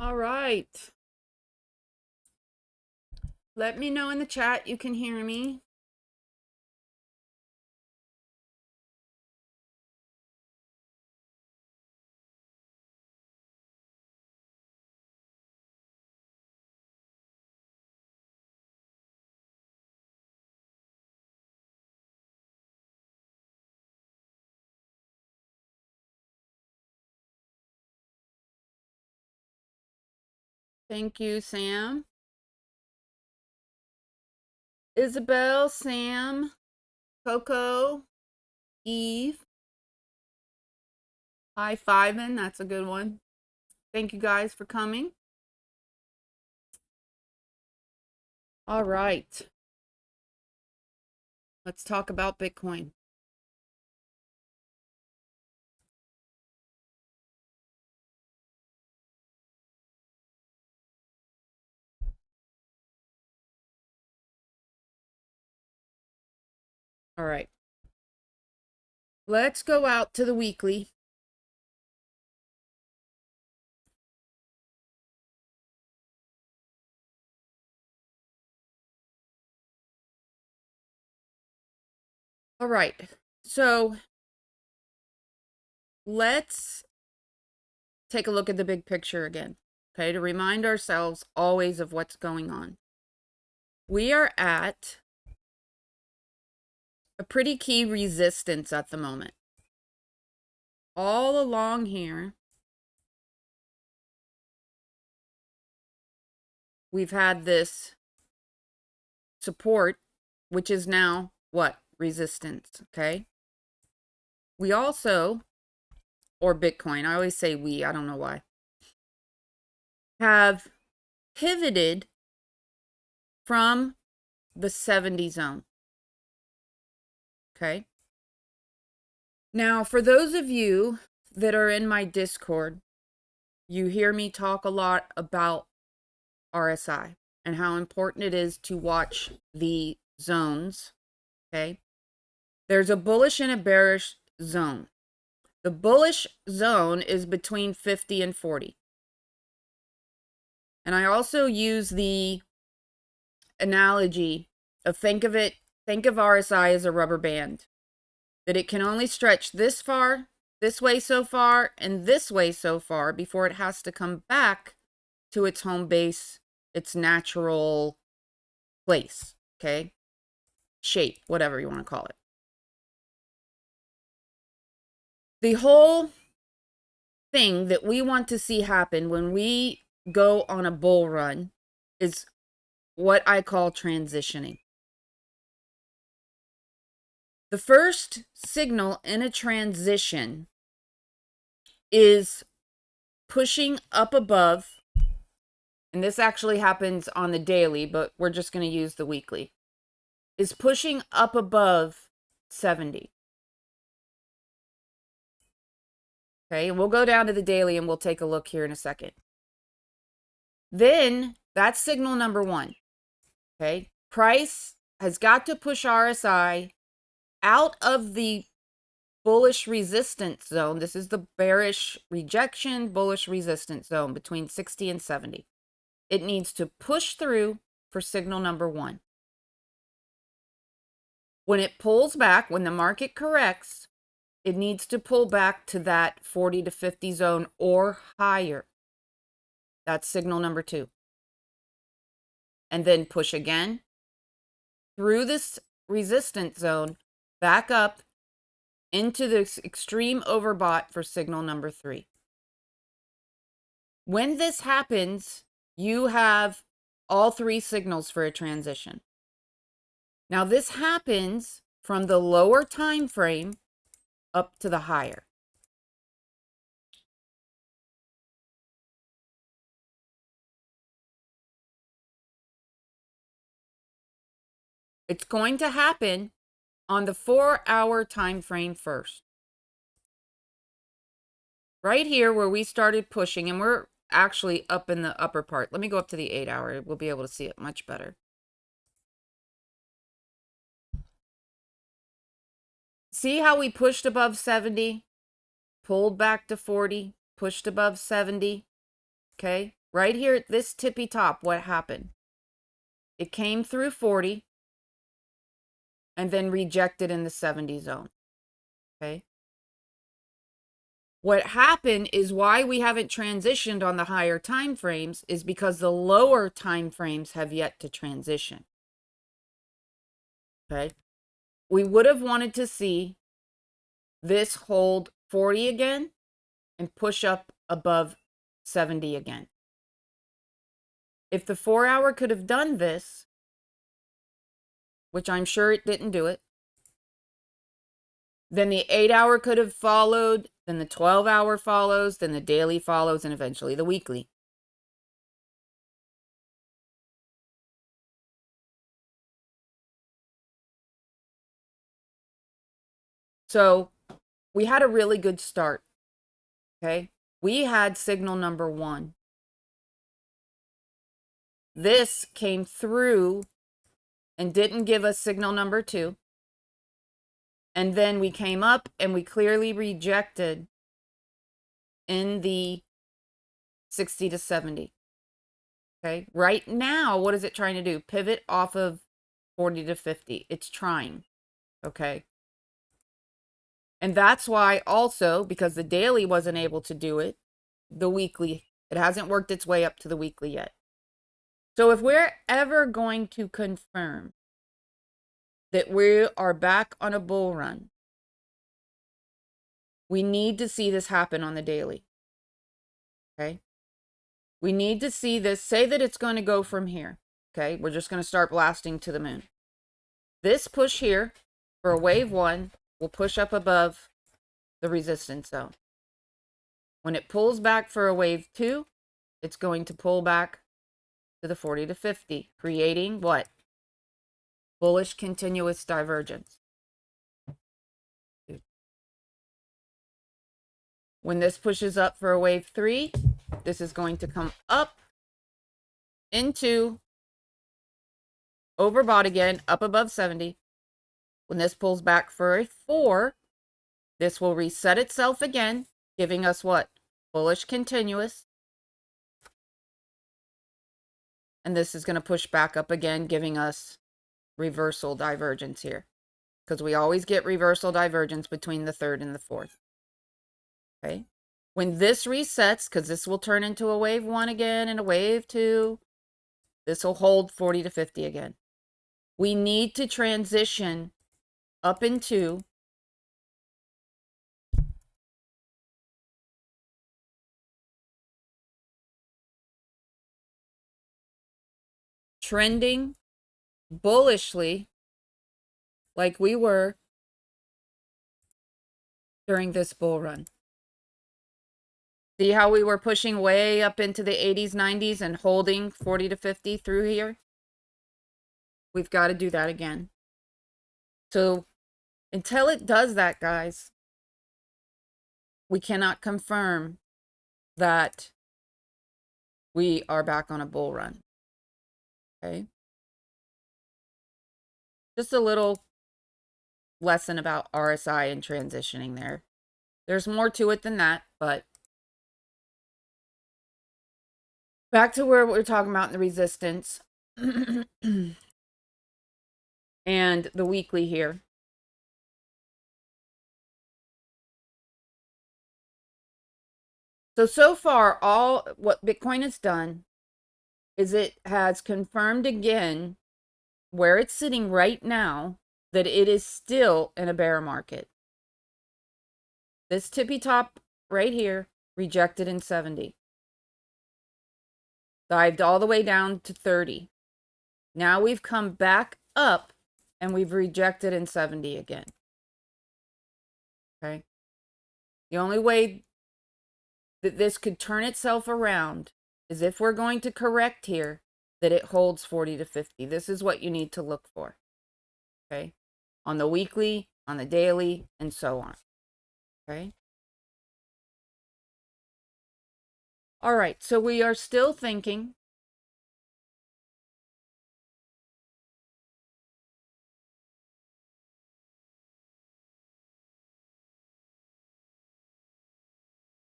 All right. Let me know in the chat you can hear me. Thank you, Sam. Isabel, Sam, Coco, Eve. High-fiving, that's a good one. Thank you guys for coming. All right. Let's talk about Bitcoin. All right. Let's go out to the weekly. All right. So let's take a look at the big picture again, okay, to remind ourselves always of what's going on. We are at a pretty key resistance at the moment. All along here, we've had this support, which is now what? Resistance, okay? We also, or Bitcoin, I always say we, I don't know why, have pivoted from the 70 zone, okay? Now, for those of you that are in my Discord, you hear me talk a lot about RSI and how important it is to watch the zones, okay? There's a bullish and a bearish zone. The bullish zone is between 50 and 40. And I also use the analogy of think of RSI as a rubber band, that it can only stretch this far, this way so far, and this way so far before it has to come back to its home base, its natural place, okay? Shape, whatever you want to call it. The whole thing that we want to see happen when we go on a bull run is what I call transitioning. The first signal in a transition is pushing up above, and this actually happens on the daily, but we're just going to use the weekly, is pushing up above 70. Okay, we'll go down to the daily and we'll take a look here in a second. Then that's signal number one. Okay, price has got to push RSI out of the bullish resistance zone. This is the bearish rejection, bullish resistance zone between 60 and 70. It needs to push through for signal number one. When it pulls back, when the market corrects, it needs to pull back to that 40 to 50 zone or higher. That's signal number two. And then push again through this resistance zone, back up into this extreme overbought for signal number three. When this happens, you have all three signals for a transition. Now, this happens from the lower time frame up to the higher. It's going to happen on the 4-hour time frame first. Right here where we started pushing, and we're actually up in the upper part. Let me go up to the 8-hour. We'll be able to see it much better. See how we pushed above 70, pulled back to 40, pushed above 70, okay? right here at this tippy top, what happened? It came through 40 and then rejected in the 70 zone. Okay. What happened is why we haven't transitioned on the higher time frames is because the lower time frames have yet to transition. Okay. We would have wanted to see this hold 40 again and push up above 70 again. If the 4-hour could have done this, which I'm sure it didn't do it, then the 8-hour could have followed, then the 12-hour follows, then the daily follows, and eventually the weekly. So we had a really good start. Okay. We had signal number 1. This came through and didn't give us signal number 2. And then we came up and we clearly rejected in the 60 to 70. Okay. Right now, what is it trying to do? Pivot off of 40 to 50. It's trying. Okay. And that's why also, because the daily wasn't able to do it, the weekly, it hasn't worked its way up to the weekly yet. So if we're ever going to confirm that we are back on a bull run, we need to see this happen on the daily. Okay. We need to see this, say that it's going to go from here. Okay. We're just going to start blasting to the moon. This push here for a wave 1 will push up above the resistance zone. When it pulls back for a wave 2, it's going to pull back to the 40 to 50, creating what? Bullish continuous divergence. When this pushes up for a wave 3, this is going to come up into overbought again, up above 70. When this pulls back for a 4, this will reset itself again, giving us what? Bullish continuous. And this is going to push back up again, giving us reversal divergence here. Because we always get reversal divergence between the 3rd and the 4th. Okay. When this resets, because this will turn into a wave 1 again and a wave 2, this will hold 40 to 50 again. We need to transition up into trending bullishly like we were during this bull run. See how we were pushing way up into the 80s, 90s and holding 40 to 50 through here? We've got to do that again. So until it does that, guys, we cannot confirm that we are back on a bull run. Okay. Just a little lesson about RSI and transitioning there. There's more to it than that, but back to where we're talking about in the resistance and the weekly here. So far, all what Bitcoin has done is it has confirmed again where it's sitting right now that it is still in a bear market. This tippy top right here, rejected in 70. Dived all the way down to 30. Now we've come back up and we've rejected in 70 again. Okay. The only way that this could turn itself around is if we're going to correct here, that it holds 40 to 50. This is what you need to look for. Okay. On the weekly, on the daily, and so on. Okay. All right. So we are still thinking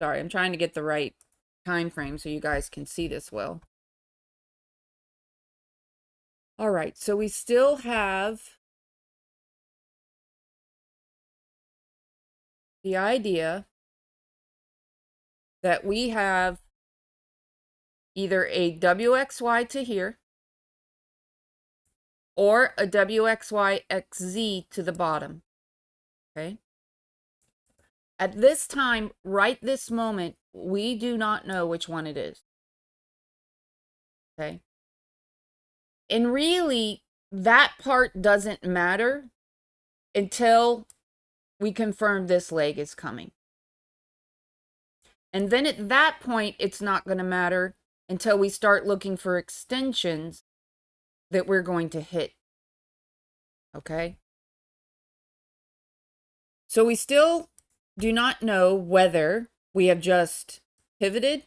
sorry, I'm trying to get the right time frame so you guys can see this well. All right, so we still have the idea that we have either a WXY to here or a WXY-XZ to the bottom, okay? At this time, right this moment, we do not know which one it is, okay? And really, that part doesn't matter until we confirm this leg is coming. And then at that point, it's not going to matter until we start looking for extensions that we're going to hit. Okay? So we still do not know whether we have just pivoted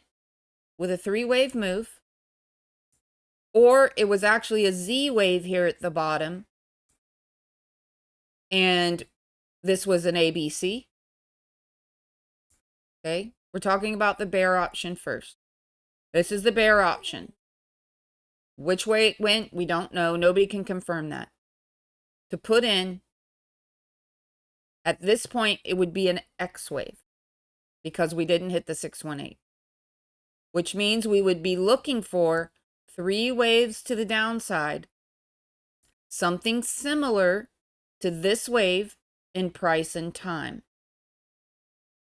with a 3-wave move, or it was actually a Z wave here at the bottom, and this was an ABC. Okay? We're talking about the bear option first. This is the bear option. Which way it went, we don't know. Nobody can confirm that. To put in, at this point, it would be an X wave because we didn't hit the 618, which means we would be looking for 3 waves to the downside, something similar to this wave in price and time.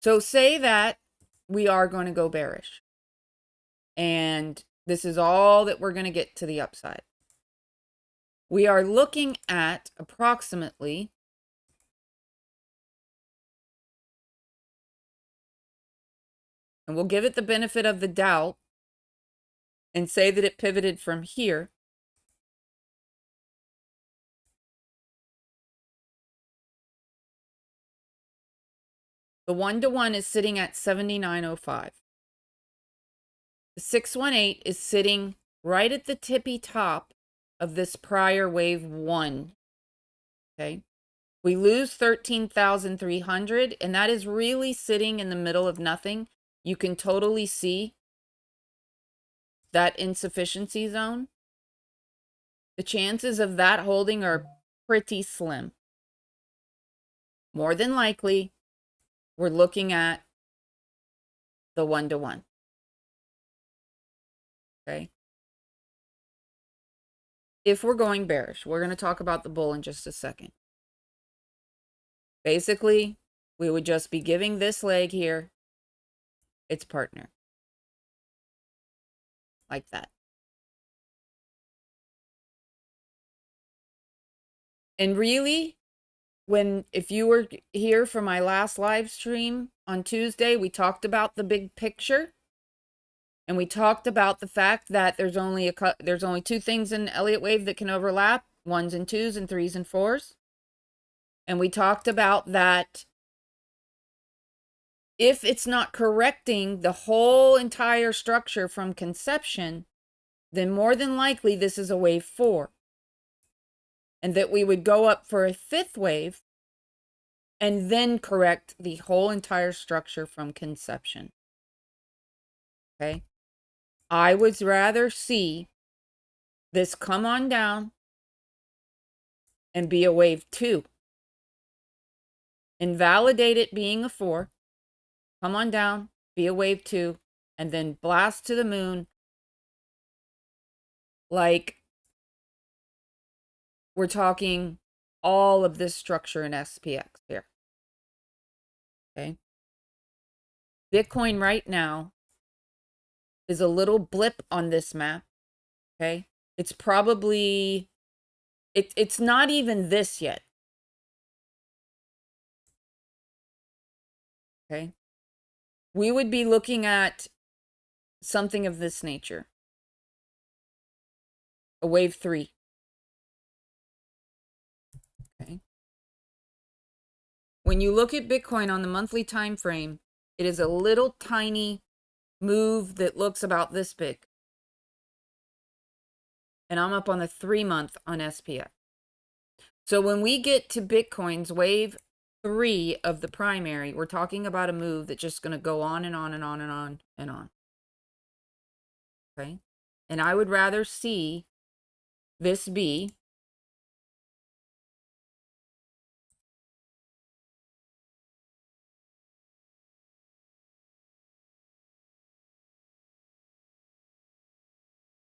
So say that we are going to go bearish, and this is all that we're going to get to the upside. We are looking at approximately and we'll give it the benefit of the doubt and say that it pivoted from here. The 1-to-1 is sitting at 79.05. The 618 is sitting right at the tippy top of this prior wave 1. Okay. We lose 13,300, and that is really sitting in the middle of nothing. You can totally see that insufficiency zone. The chances of that holding are pretty slim. More than likely, we're looking at the 1-to-1. Okay. If we're going bearish, we're going to talk about the bull in just a second. Basically, we would just be giving this leg here its partner. Like that. And really, if you were here for my last live stream on Tuesday, we talked about the big picture. And we talked about the fact that there's only 2 things in Elliott wave that can overlap, 1s and 2s and 3s and 4s. And we talked about that if it's not correcting the whole entire structure from conception, then more than likely this is a wave 4. And that we would go up for a 5th wave and then correct the whole entire structure from conception. Okay? I would rather see this come on down and be a wave 2. Invalidate it being a 4. Come on down, be a wave 2, and then blast to the moon like we're talking all of this structure in SPX here. Okay. Bitcoin right now is a little blip on this map. Okay. It's probably, it's not even this yet. Okay. We would be looking at something of this nature. A wave 3. Okay. When you look at Bitcoin on the monthly time frame, it is a little tiny move that looks about this big. And I'm up on the 3-month on SPX. So when we get to Bitcoin's wave 3 of the primary, we're talking about a move that's just going to go on and on and on and on and on. Okay. And I would rather see this be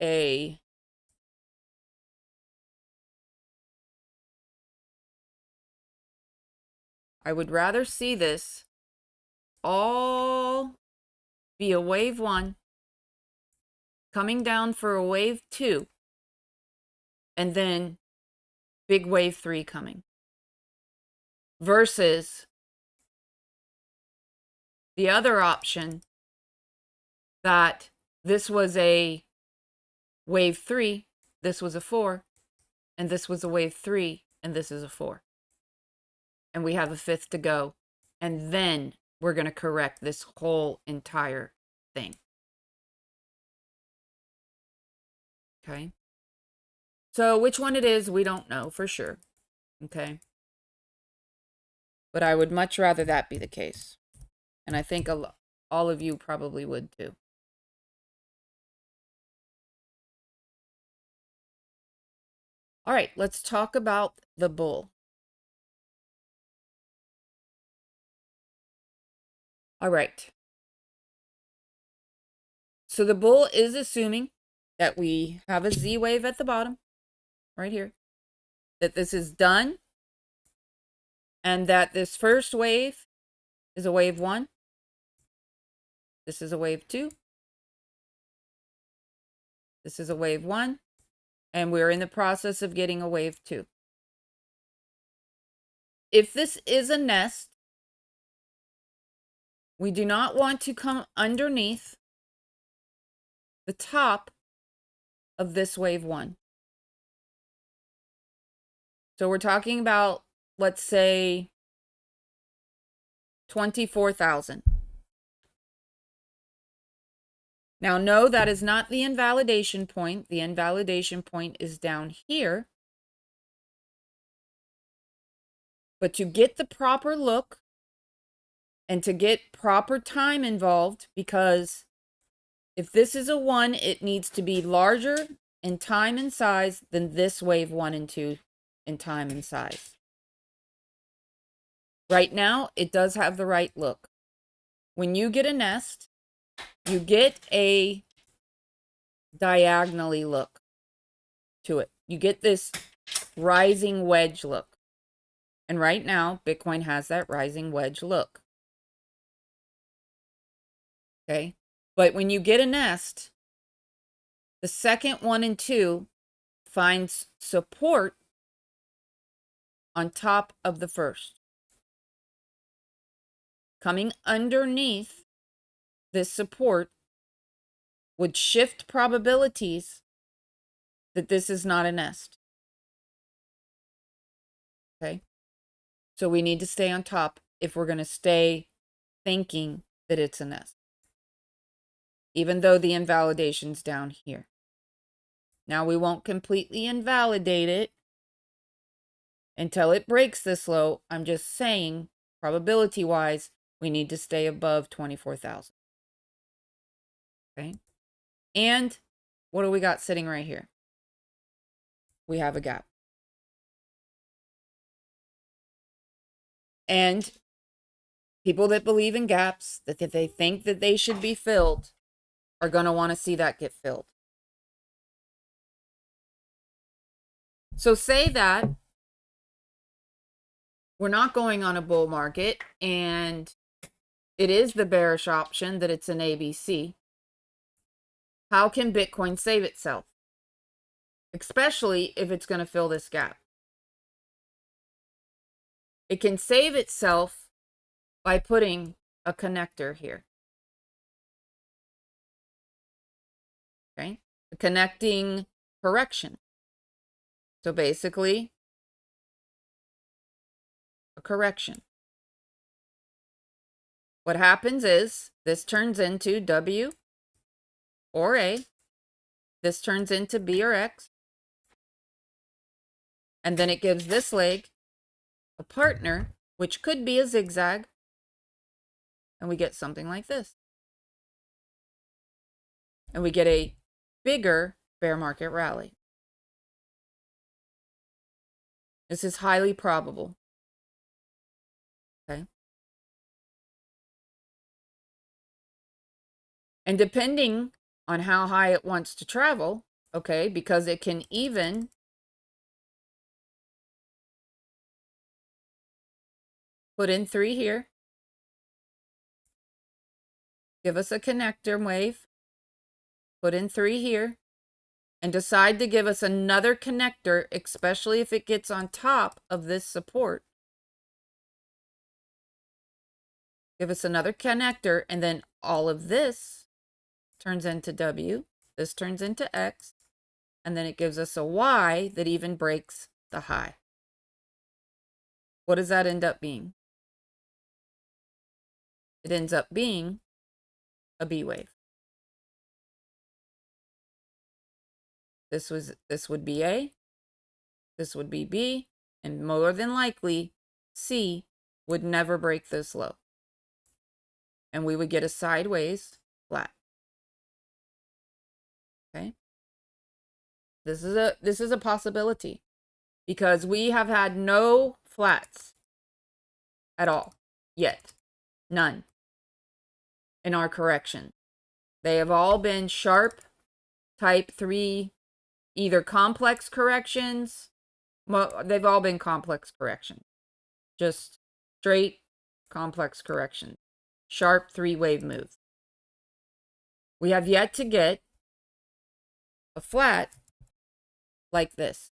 a I would rather see this all be a wave 1 coming down for a wave 2 and then big wave 3 coming versus the other option that this was a wave 3, this was a 4, and this was a wave 3, and this is a 4. And we have a 5th to go. And then we're going to correct this whole entire thing. Okay. So which one it is, we don't know for sure. Okay. But I would much rather that be the case. And I think all of you probably would too. All right, let's talk about the bull. All right. So the bull is assuming that we have a Z wave at the bottom, right here, that this is done, and that this first wave is a wave 1. This is a wave 2. This is a wave 1. And we're in the process of getting a wave 2. If this is a nest, we do not want to come underneath the top of this wave 1. So we're talking about, let's say, 24,000. Now, no, that is not the invalidation point. The invalidation point is down here. But to get the proper look and to get proper time involved, because if this is a 1, it needs to be larger in time and size than this wave 1 and 2 in time and size. Right now, it does have the right look. When you get a nest, you get a diagonally look to it. You get this rising wedge look. And right now, Bitcoin has that rising wedge look. Okay? But when you get a nest, the second 1 and 2 finds support on top of the first. Coming underneath this support would shift probabilities that this is not a nest. Okay? So we need to stay on top if we're going to stay thinking that it's a nest. Even though the invalidation's down here. Now we won't completely invalidate it until it breaks this low. I'm just saying, probability-wise, we need to stay above 24,000. Okay? And what do we got sitting right here? We have a gap. And people that believe in gaps, that if they think that they should be filled, are going to want to see that get filled. So say that we're not going on a bull market and it is the bearish option that it's an ABC. How can Bitcoin save itself? Especially if it's going to fill this gap. It can save itself by putting a connector here. Okay? A connecting correction. So basically, a correction. What happens is this turns into W or A. This turns into B or X. And then it gives this leg a partner, which could be a zigzag. And we get something like this. And we get a bigger bear market rally. This is highly probable. Okay. And depending on how high it wants to travel, okay, because it can even put in 3 here, give us a connector wave, put in 3 here, and decide to give us another connector, especially if it gets on top of this support. Give us another connector, and then all of this turns into W, this turns into X, and then it gives us a Y that even breaks the high. What does that end up being? It ends up being a B wave. This would be A, this would be B, and more than likely C would never break this low. And we would get a sideways flat. Okay? This is a possibility because we have had no flats at all yet. None in our correction. They have all been sharp type 3, either complex corrections. Well, they've all been complex corrections. Just straight complex corrections. Sharp 3-wave moves. We have yet to get a flat like this.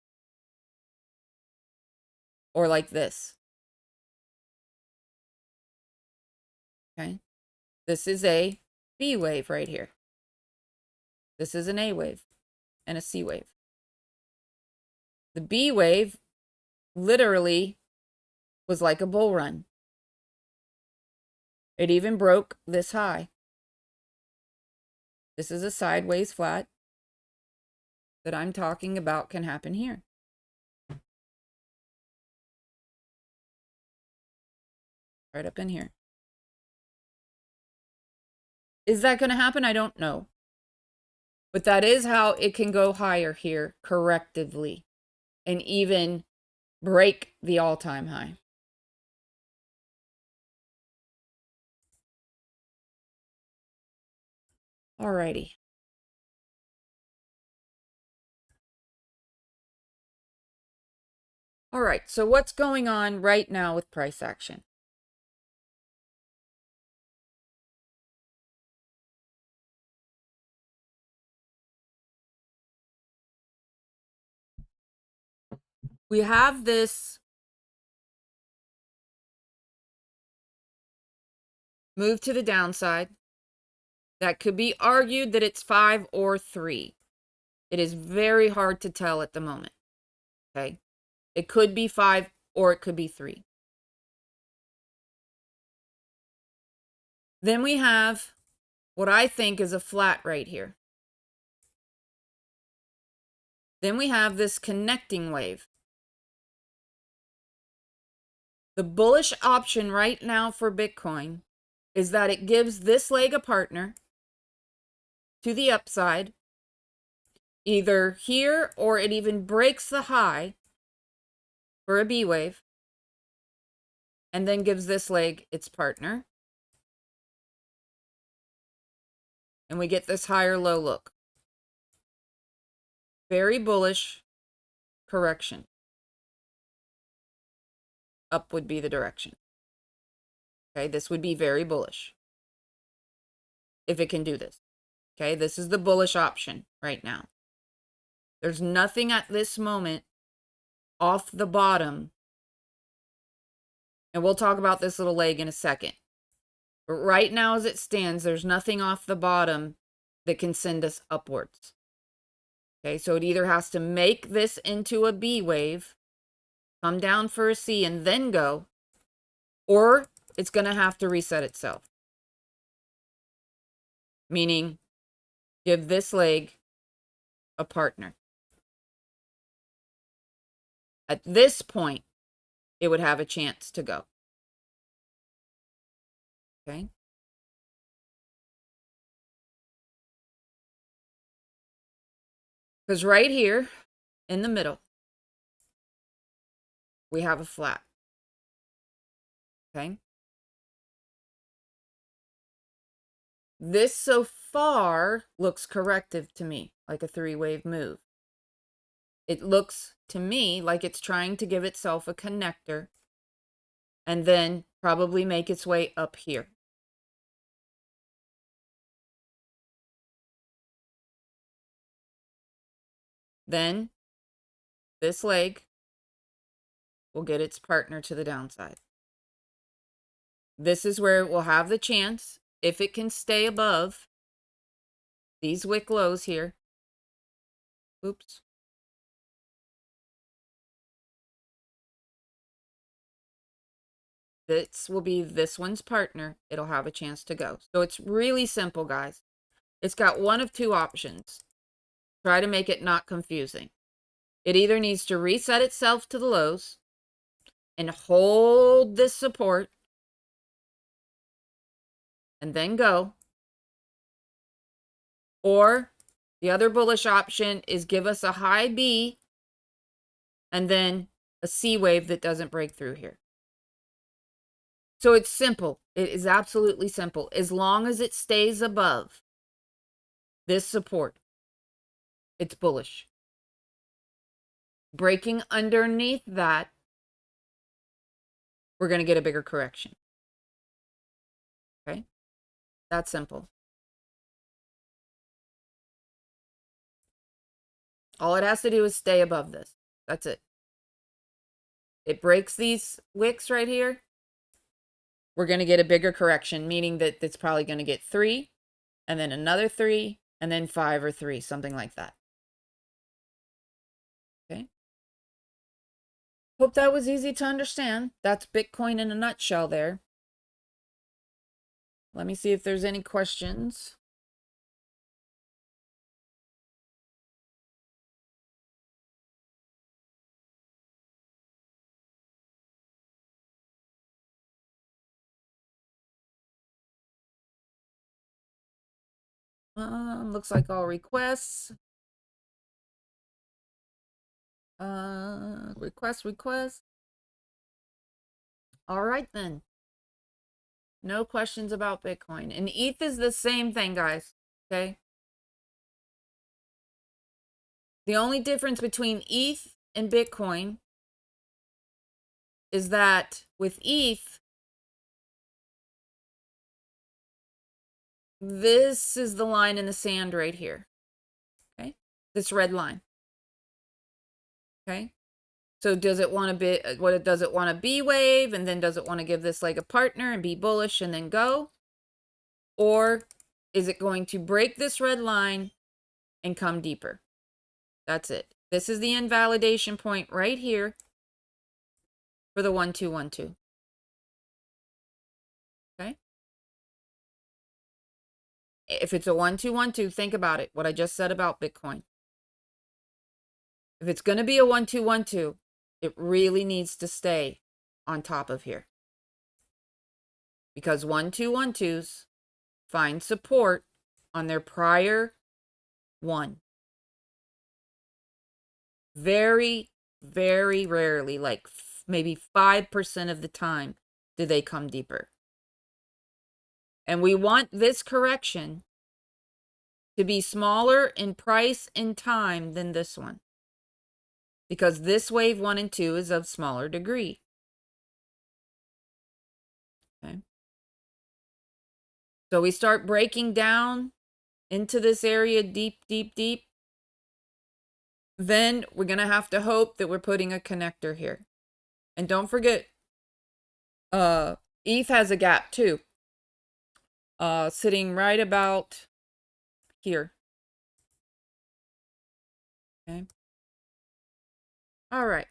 Or like this. Okay? This is a B wave right here. This is an A wave and a C wave. The B wave literally was like a bull run. It even broke this high. This is a sideways flat that I'm talking about can happen here. Right up in here. Is that going to happen? I don't know. But that is how it can go higher here correctively and even break the all-time high. Alrighty. All right, so what's going on right now with price action? We have this move to the downside. That could be argued that it's 5 or 3. It is very hard to tell at the moment. Okay. It could be 5 or it could be 3. Then we have what I think is a flat right here. Then we have this connecting wave. The bullish option right now for Bitcoin is that it gives this leg a partner to the upside, either here or it even breaks the high for a B wave, and then gives this leg its partner. And we get this higher low look. Very bullish correction. Up would be the direction. Okay, this would be very bullish if it can do this. Okay, this is the bullish option right now. There's nothing at this moment off the bottom. And we'll talk about this little leg in a second. But right now as it stands, there's nothing off the bottom that can send us upwards. Okay, so it either has to make this into a B wave, come down for a C and then go, or it's going to have to reset itself. Meaning, give this leg a partner. At this point, it would have a chance to go. Okay? Because right here in the middle, we have a flat. Okay. This so far looks corrective to me, like a three-wave move. It looks to me like it's trying to give itself a connector and then probably make its way up here. Then this leg will get its partner to the downside. This is where it will have the chance, if it can stay above these wick lows here. Oops. This will be this one's partner. It'll have a chance to go. So it's really simple, guys. It's got one of two options. Try to make it not confusing. It either needs to reset itself to the lows and hold this support and then go. Or the other bullish option is give us a high B and then a C wave that doesn't break through here. So it's simple. It is absolutely simple. As long as it stays above this support, it's bullish. Breaking underneath that, we're going to get a bigger correction. Okay? That's simple. All it has to do is stay above this. That's it. It breaks these wicks right here. We're going to get a bigger correction, meaning that it's probably going to get 3, and then another 3, and then 5 or 3, something like that. Okay. Hope that was easy to understand. That's Bitcoin in a nutshell there. Let me see if there's any questions. Looks like all requests. Request. All right then. No questions about Bitcoin. And ETH is the same thing, guys. Okay. The only difference between ETH and Bitcoin is that with ETH, this is the line in the sand right here. Okay. This red line. Okay. So does it want does it want a B wave, and then does it want to give this like a partner and be bullish and then go? Or is it going to break this red line and come deeper? That's it. This is the invalidation point right here for the 1212. Okay. If it's a 1212, think about it. What I just said about Bitcoin. If it's going to be a 1212, it really needs to stay on top of here. Because 1212s find support on their prior one. Very, very rarely, like maybe 5% of the time, do they come deeper. And we want this correction to be smaller in price and time than this one, because this wave 1 and 2 is of smaller degree. Okay. So we start breaking down into this area deep, then we're going to have to hope that we're putting a connector here. And don't forget, ETH has a gap too, sitting right about here. Okay. All right.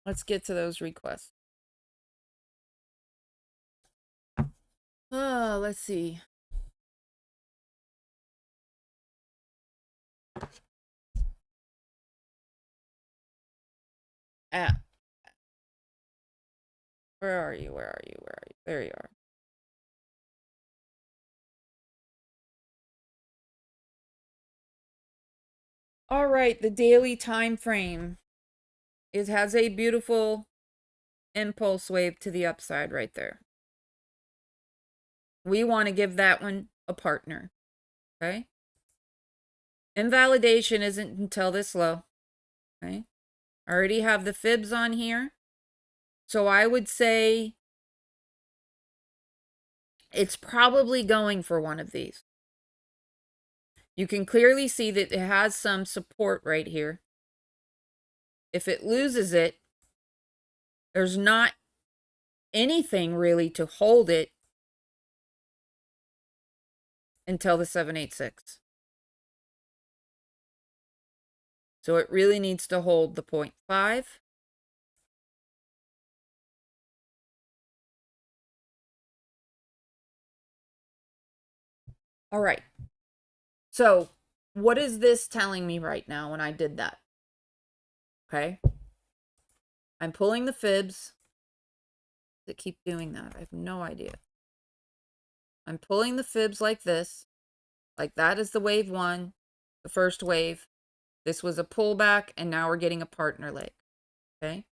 Let's get to those requests. Let's see. Where are you? There you are. All right, the daily time frame. It has a beautiful impulse wave to the upside right there. We want to give that one a partner, okay? Invalidation isn't until this low, okay? I already have the fibs on here. So I would say it's probably going for one of these. You can clearly see that it has some support right here. If it loses it, there's not anything really to hold it until the 786. So it really needs to hold the 0.5. All right. So what is this telling me right now when I did that? Okay. I'm pulling the fibs. Does it keep doing that? I have no idea. I'm pulling the fibs like this. Like that is the wave one, the first wave. This was a pullback, and now we're getting a partner leg. Okay.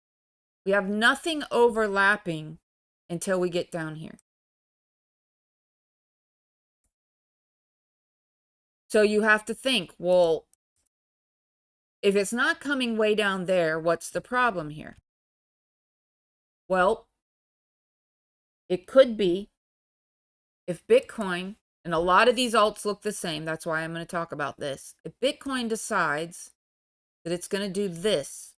We have nothing overlapping until we get down here. So you have to think, well, if it's not coming way down there, what's the problem here? Well, it could be if Bitcoin, and a lot of these alts look the same, that's why I'm going to talk about this. If Bitcoin decides that it's going to do this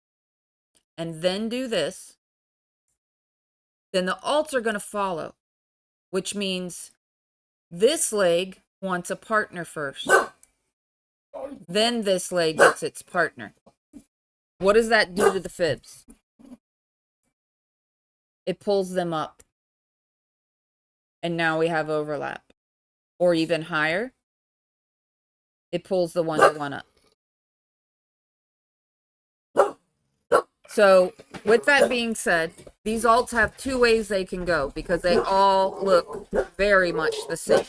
and then do this, then the alts are going to follow, which means this leg wants a partner first. Then this leg gets its partner. What does that do to the fibs? It pulls them up. And now we have overlap. Or even higher, it pulls the 1-to-1 up. So with that being said, these alts have two ways they can go because they all look very much the same.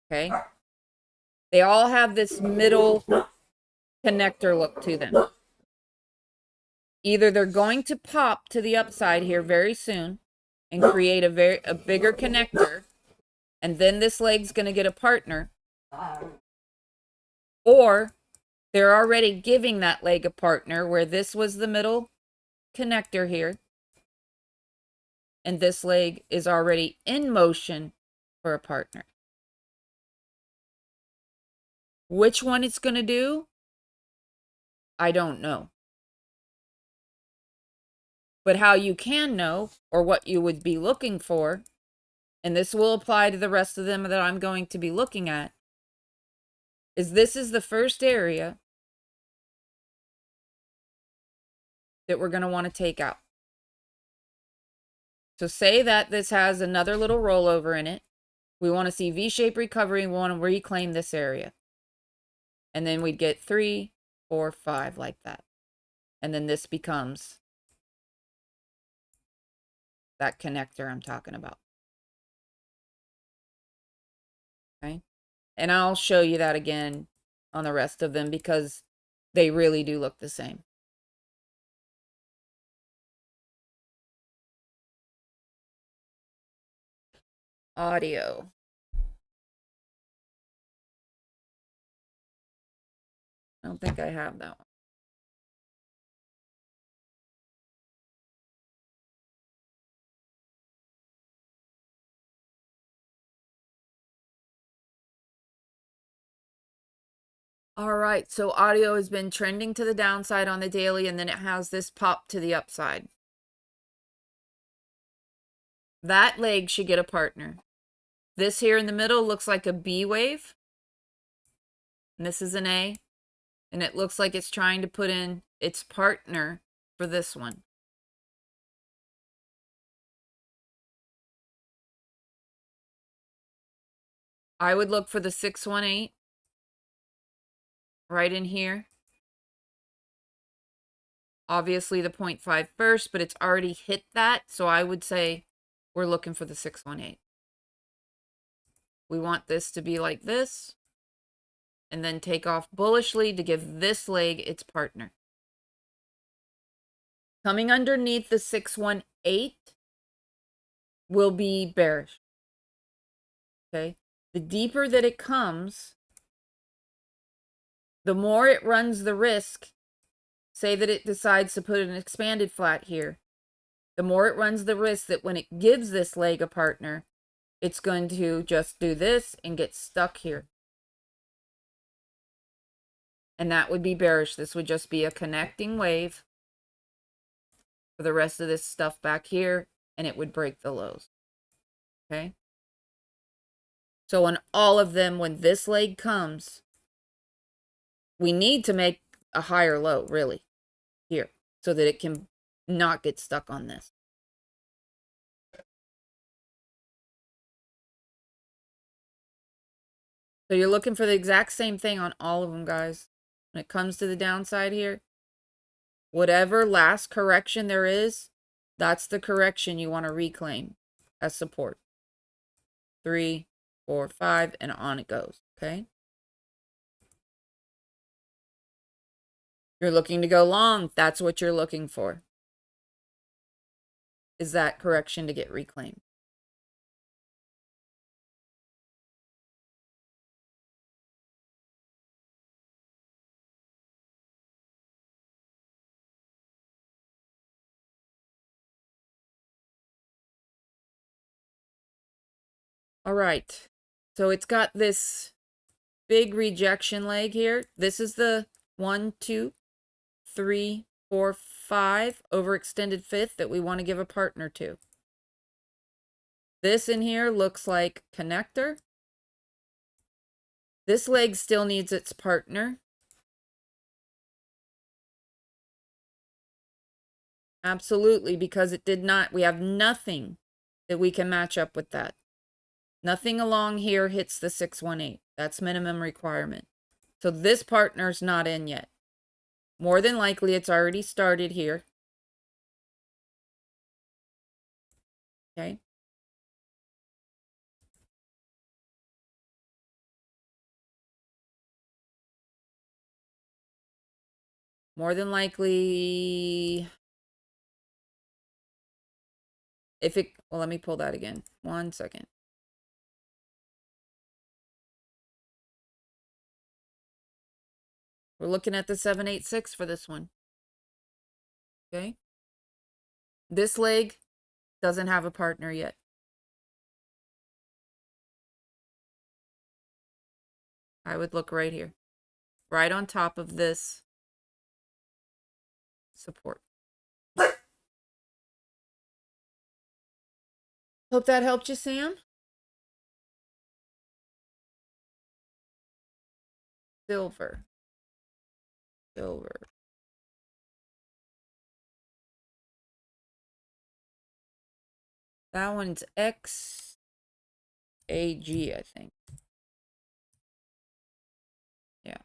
Okay? They all have this middle connector look to them. Either they're going to pop to the upside here very soon and create a bigger connector, and then this leg's going to get a partner, or they're already giving that leg a partner where this was the middle connector here, and this leg is already in motion for a partner. Which one it's going to do, I don't know. But how you can know, or what you would be looking for, and this will apply to the rest of them that I'm going to be looking at, is this is the first area that we're going to want to take out. So say that this has another little rollover in it. We want to see V-shaped recovery. We want to reclaim this area. And then we'd get 3, 4, 5 like that. And then this becomes that connector I'm talking about. Okay. And I'll show you that again on the rest of them because they really do look the same. Audio. I don't think I have that one. All right, so audio has been trending to the downside on the daily, and then it has this pop to the upside. That leg should get a partner. This here in the middle looks like a B wave. And this is an A. And it looks like it's trying to put in its partner for this one. I would look for the 618 right in here. Obviously the 0.5 first, but it's already hit that. So I would say we're looking for the 618. We want this to be like this. and then take off bullishly to give this leg its partner. Coming underneath the 618 will be bearish. Okay? The deeper that it comes, the more it runs the risk. Say that it decides to put an expanded flat here. The more it runs the risk that when it gives this leg a partner, it's going to just do this and get stuck here. And that would be bearish. This would just be a connecting wave for the rest of this stuff back here, and it would break the lows. Okay? So on all of them, when this leg comes, we need to make a higher low, really, here, so that it can not get stuck on this. So you're looking for the exact same thing on all of them, guys. When it comes to the downside here, whatever last correction there is, that's the correction you want to reclaim as support. 3, 4, 5, and on it goes, okay? You're looking to go long. That's what you're looking for, is that correction to get reclaimed. All right. So it's got this big rejection leg here. This is the 1, 2, 3, 4, 5 overextended fifth that we want to give a partner to. This in here looks like connector. This leg still needs its partner. Absolutely, because it did not, we have nothing that we can match up with that. Nothing along here hits the 618. That's minimum requirement. So this partner's not in yet. More than likely, it's already started here. Okay. More than likely, if it, well, let me pull that again. 1 second. We're looking at the 786 for this one. Okay. This leg doesn't have a partner yet. I would look right here, right on top of this support. Hope that helped you, Sam. Silver. That one's XAG, I think. Yeah.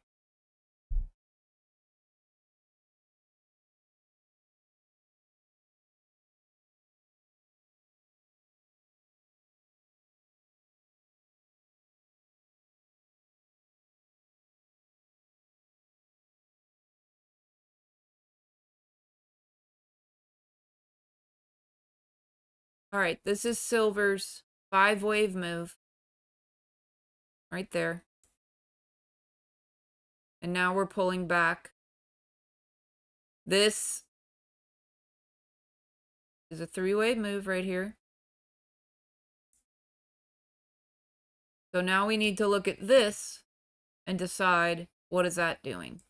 All right, this is silver's 5-wave move. Right there. And now we're pulling back. This is a 3-wave move right here. So now we need to look at this and decide, what is that doing?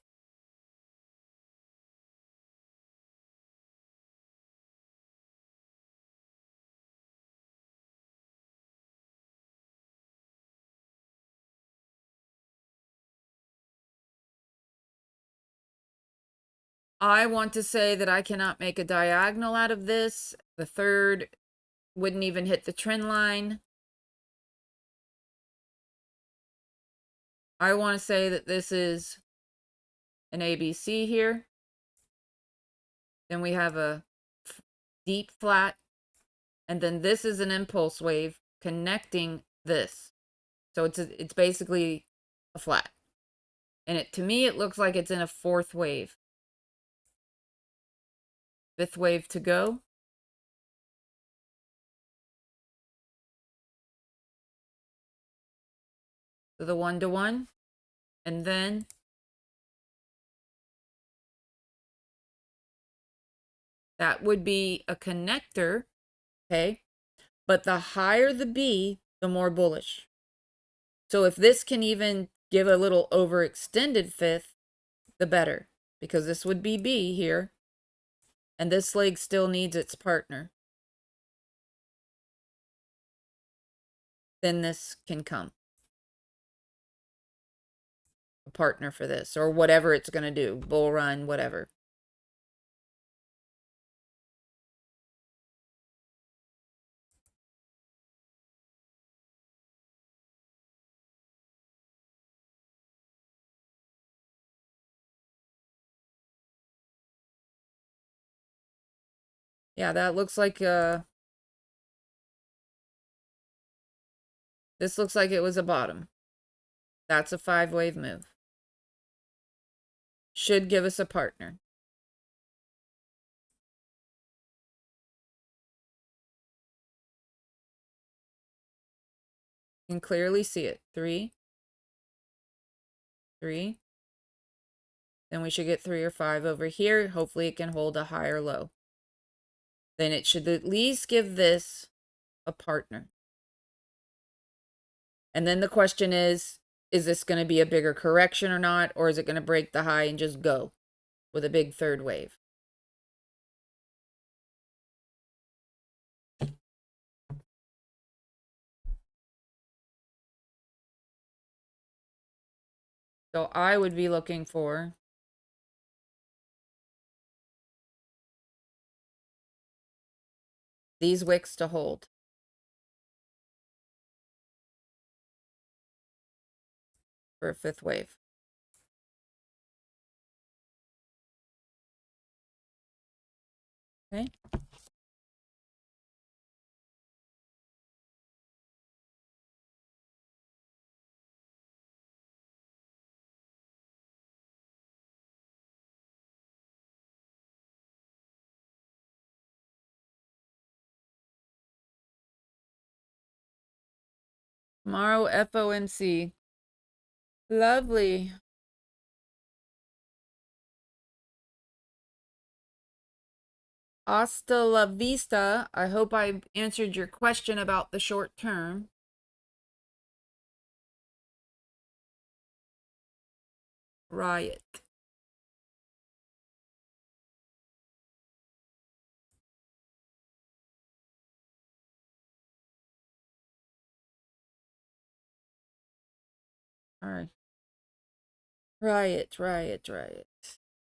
I want to say that I cannot make a diagonal out of this. The third wouldn't even hit the trend line. I want to say that this is an ABC here. Then we have a deep flat. And then this is an impulse wave connecting this. So it's basically a flat. And to me, it looks like it's in a fourth wave. Fifth wave to go. So the 1-to-1. And then that would be a connector. Okay. But the higher the B, the more bullish. So if this can even give a little overextended fifth, the better. Because this would be B here. And this leg still needs its partner. Then this can come. A partner for this. Or whatever it's going to do. Bull run, whatever. Yeah, that looks like this looks like it was a bottom. That's a 5-wave move. Should give us a partner. You can clearly see it. 3, 3. Then we should get 3 or 5 over here. Hopefully it can hold a higher low. Then it should at least give this a partner. And then the question is this going to be a bigger correction or not? Or is it going to break the high and just go with a big third wave? So I would be looking for these wicks to hold. For a 5th wave. Okay. Tomorrow, FOMC. Lovely. Hasta la vista. I hope I answered your question about the short term. Riot. All right. Riot, riot, riot.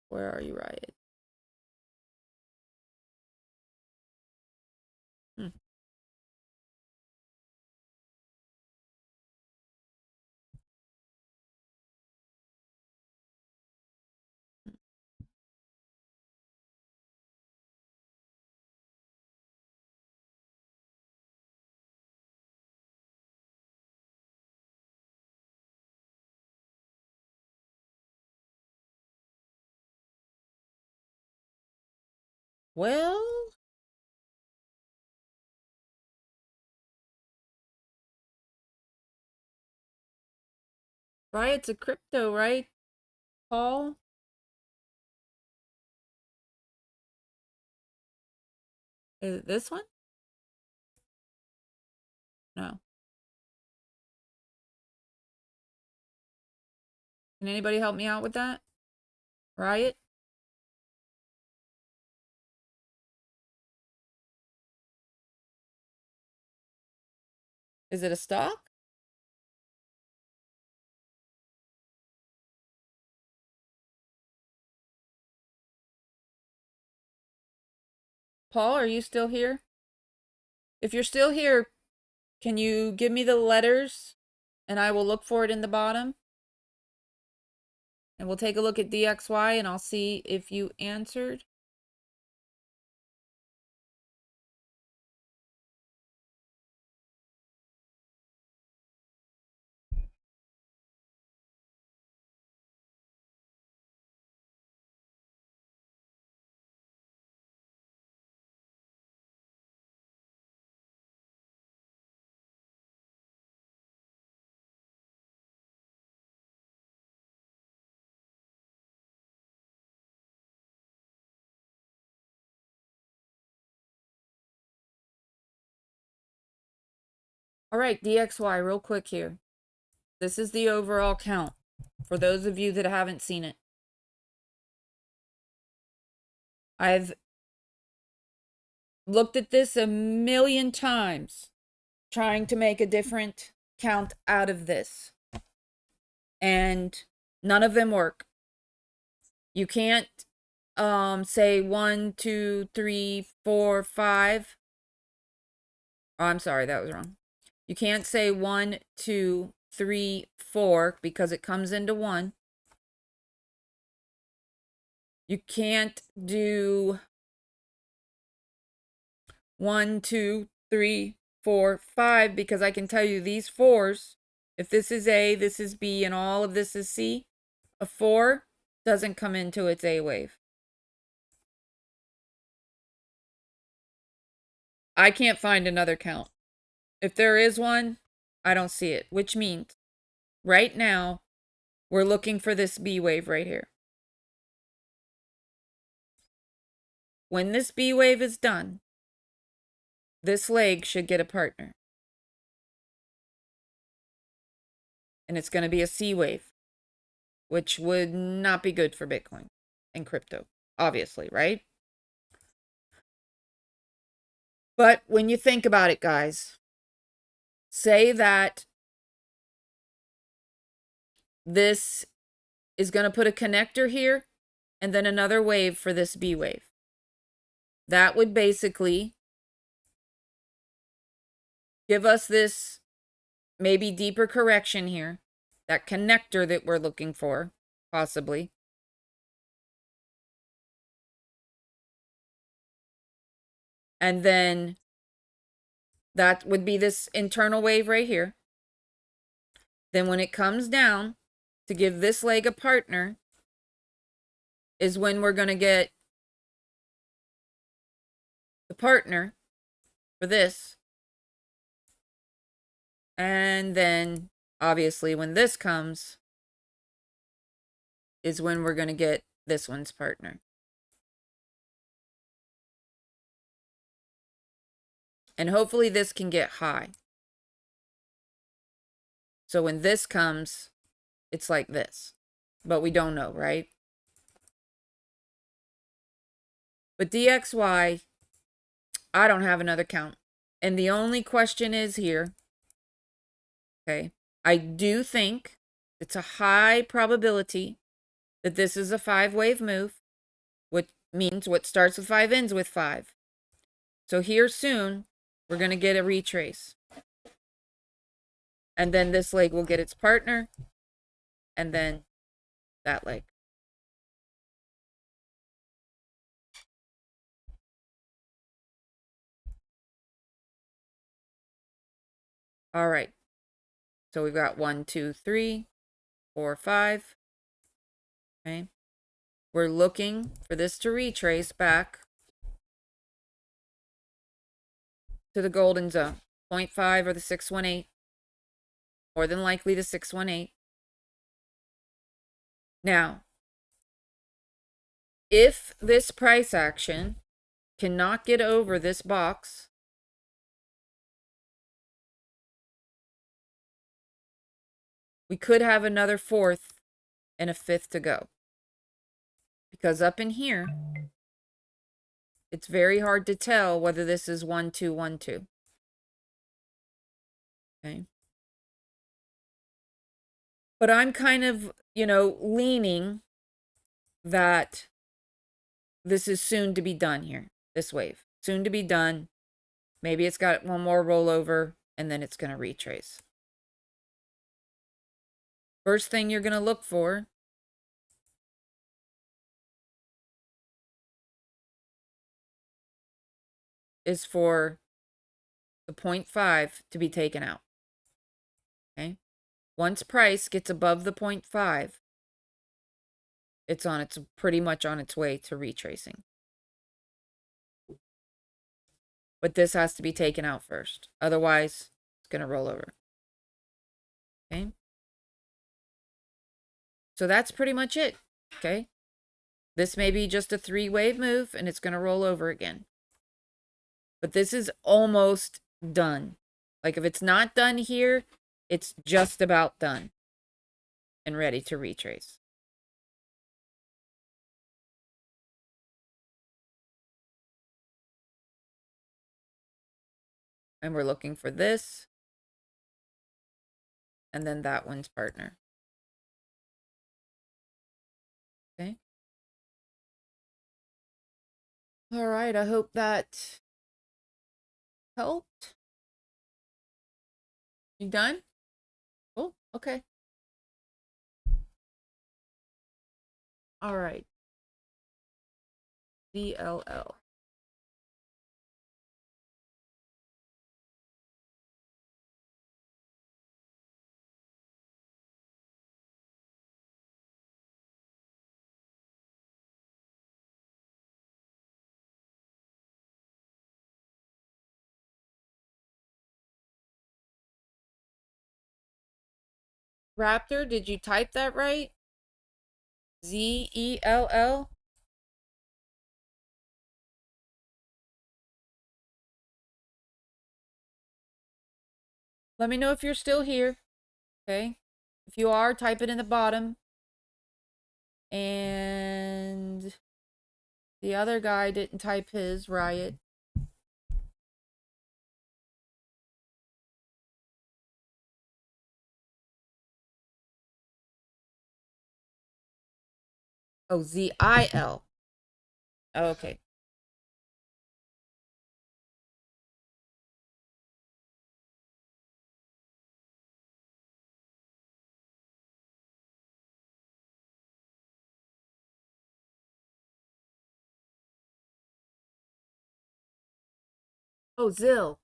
Where are you, Riot? Hmm. Well, Riot's a crypto, right, Paul? Is it this one? No. Can anybody help me out with that? Riot? Is it a stock? Paul, are you still here? If you're still here, can you give me the letters and I will look for it in the bottom? And we'll take a look at DXY and I'll see if you answered. All right, DXY, real quick here. This is the overall count for those of you that haven't seen it. I've looked at this a million times trying to make a different count out of this. And none of them work. You can't say 1, 2, 3, 4, 5. Oh, I'm sorry, that was wrong. You can't say 1, 2, 3, 4 because it comes into 1. You can't do 1, 2, 3, 4, 5 because I can tell you these 4s, if this is A, this is B, and all of this is C, a 4 doesn't come into its A wave. I can't find another count. If there is one, I don't see it, which means right now we're looking for this B wave right here. When this B wave is done, this leg should get a partner. And it's going to be a C wave, which would not be good for Bitcoin and crypto, obviously, right? But when you think about it, guys, say that this is going to put a connector here and then another wave for this B wave. That would basically give us this maybe deeper correction here, that connector that we're looking for, possibly. And then that would be this internal wave right here. Then when it comes down to give this leg a partner is when we're going to get the partner for this. And then obviously when this comes is when we're going to get this one's partner. And hopefully this can get high. So when this comes, it's like this. But we don't know, right? But DXY, I don't have another count. And the only question is here, okay, I do think it's a high probability that this is a 5-wave move, which means what starts with 5 ends with 5. So here soon, we're going to get a retrace. And then this leg will get its partner, and then that leg. All right. So we've got 1, 2, 3, 4, 5. Okay. We're looking for this to retrace back to the golden zone, 0.5 or the 618. More than likely the 618. Now, if this price action cannot get over this box, we could have another 4th and a 5th to go. Because up in here, it's very hard to tell whether this is 1, 2, 1, 2. Okay. But I'm kind of, leaning that this is soon to be done here. This wave. Soon to be done. Maybe it's got one more rollover and then it's going to retrace. First thing you're going to look for is for the 0.5 to be taken out. Okay. Once price gets above the 0.5, it's pretty much on its way to retracing. But this has to be taken out first. Otherwise, it's going to roll over. Okay. So that's pretty much it. Okay. This may be just a 3-wave move and it's going to roll over again. But this is almost done. Like if it's not done here, it's just about done and ready to retrace. And we're looking for this. And then that one's partner. Okay. All right. I hope that helped. You done? Oh, okay. All right. DLL. Raptor, did you type that right? ZELL? Let me know if you're still here. Okay. If you are, type it in the bottom. And the other guy didn't type his, Riot. Oh, ZIL. Oh, okay. Oh, Zill.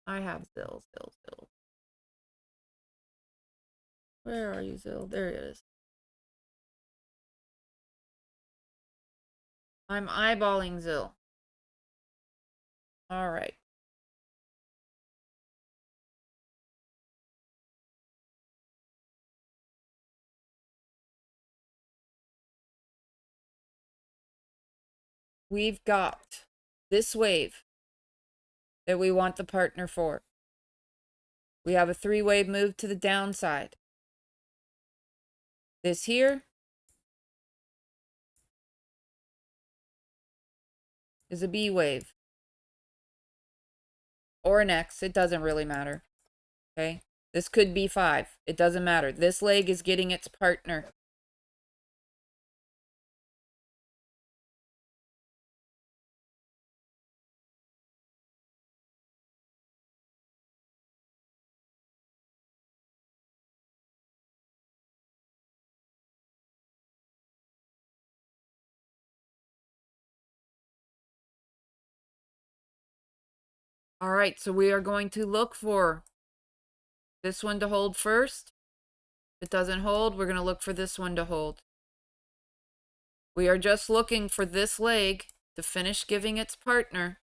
I have Zill. Where are you, Zill? There it is. I'm eyeballing Zill. All right. We've got this wave that we want the partner for. We have a 3-wave move to the downside. This here is a B wave. Or an X. It doesn't really matter. Okay? This could be 5. It doesn't matter. This leg is getting its partner. All right, so we are going to look for this one to hold first. If it doesn't hold, we're going to look for this one to hold. We are just looking for this leg to finish giving its partner.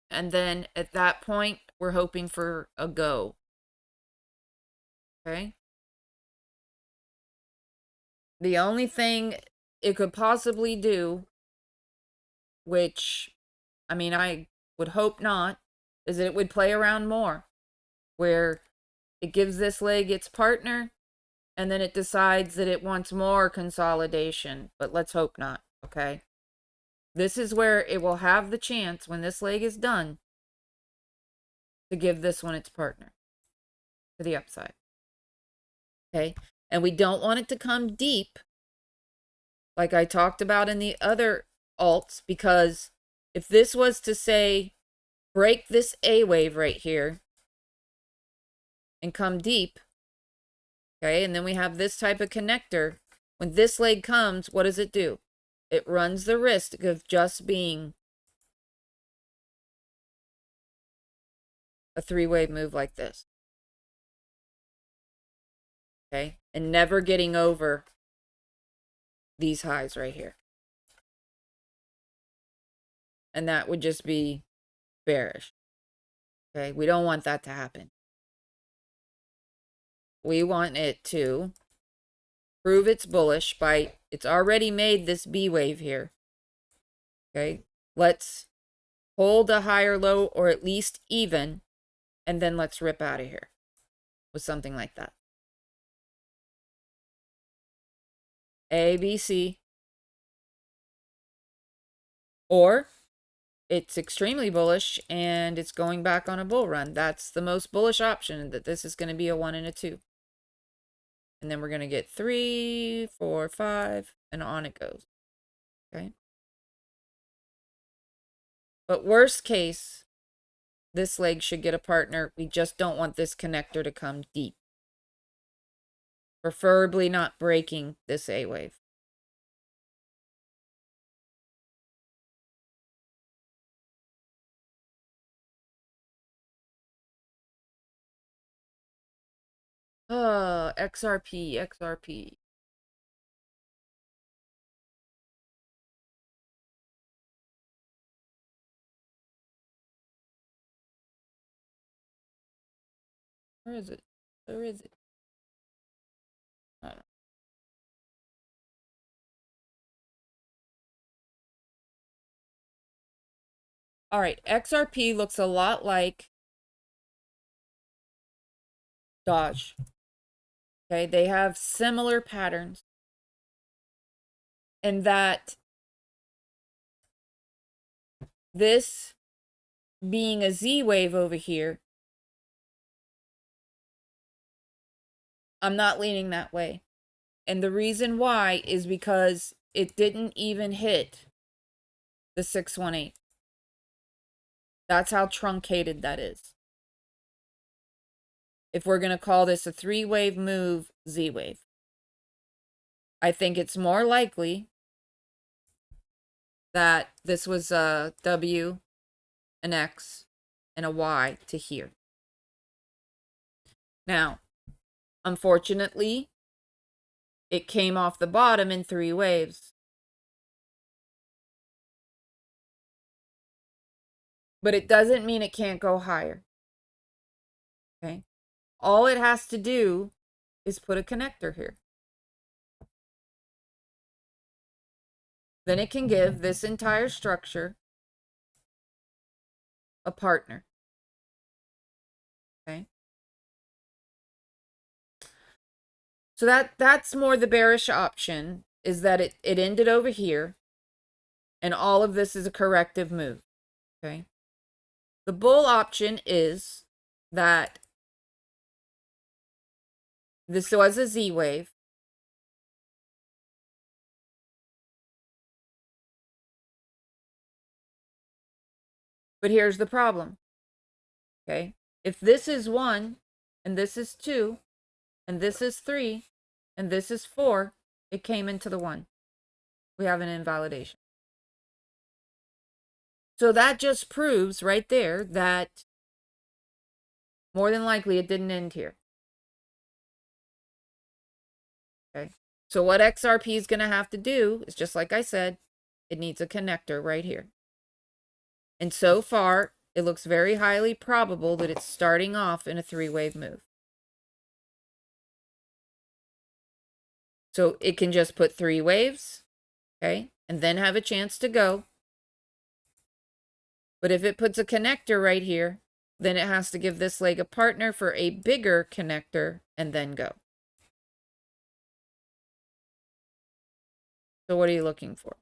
And then at that point, we're hoping for a go. Okay? The only thing it could possibly do, which, I mean, I would hope not, is that it would play around more. Where it gives this leg its partner, and then it decides that it wants more consolidation. But let's hope not, okay? This is where it will have the chance, when this leg is done, to give this one its partner to the upside. Okay? And we don't want it to come deep, like I talked about in the other alts, because if this was to, say, break this A wave right here and come deep, okay, and then we have this type of connector, when this leg comes, what does it do? It runs the risk of just being a 3-wave move like this. Okay? And never getting over these highs right here. And that would just be bearish. Okay? We don't want that to happen. We want it to prove it's bullish by, it's already made this B wave here. Okay? Let's hold a higher low or at least even, and then let's rip out of here with something like that. A, B, C. Or it's extremely bullish and it's going back on a bull run. That's the most bullish option, that this is going to be a 1 and a 2. And then we're going to get 3, 4, 5, and on it goes. Okay. But worst case, this leg should get a partner. We just don't want this connector to come deep. Preferably not breaking this A wave. XRP, XRP. Where is it? Where is it? I don't know. All right, XRP looks a lot like Dodge. Okay, they have similar patterns. And that this being a Z wave over here, I'm not leaning that way. And the reason why is because it didn't even hit the 618. That's how truncated that is. If we're going to call this a 3-wave move, Z wave, I think it's more likely that this was a W, an X, and a Y to here. Now, unfortunately, it came off the bottom in 3 waves. But it doesn't mean it can't go higher. Okay? All it has to do is put a connector here. Then it can give this entire structure a partner. Okay? So that's more the bearish option, is that it ended over here, and all of this is a corrective move. Okay? The bull option is that this was a Z wave. But here's the problem. Okay? If this is 1, and this is 2, and this is 3, and this is 4, it came into the 1. We have an invalidation. So that just proves right there that more than likely it didn't end here. Okay. So what XRP is going to have to do is, just like I said, it needs a connector right here. And so far, it looks very highly probable that it's starting off in a 3-wave move. So it can just put 3 waves, okay, and then have a chance to go. But if it puts a connector right here, then it has to give this leg a partner for a bigger connector and then go. So what are you looking for?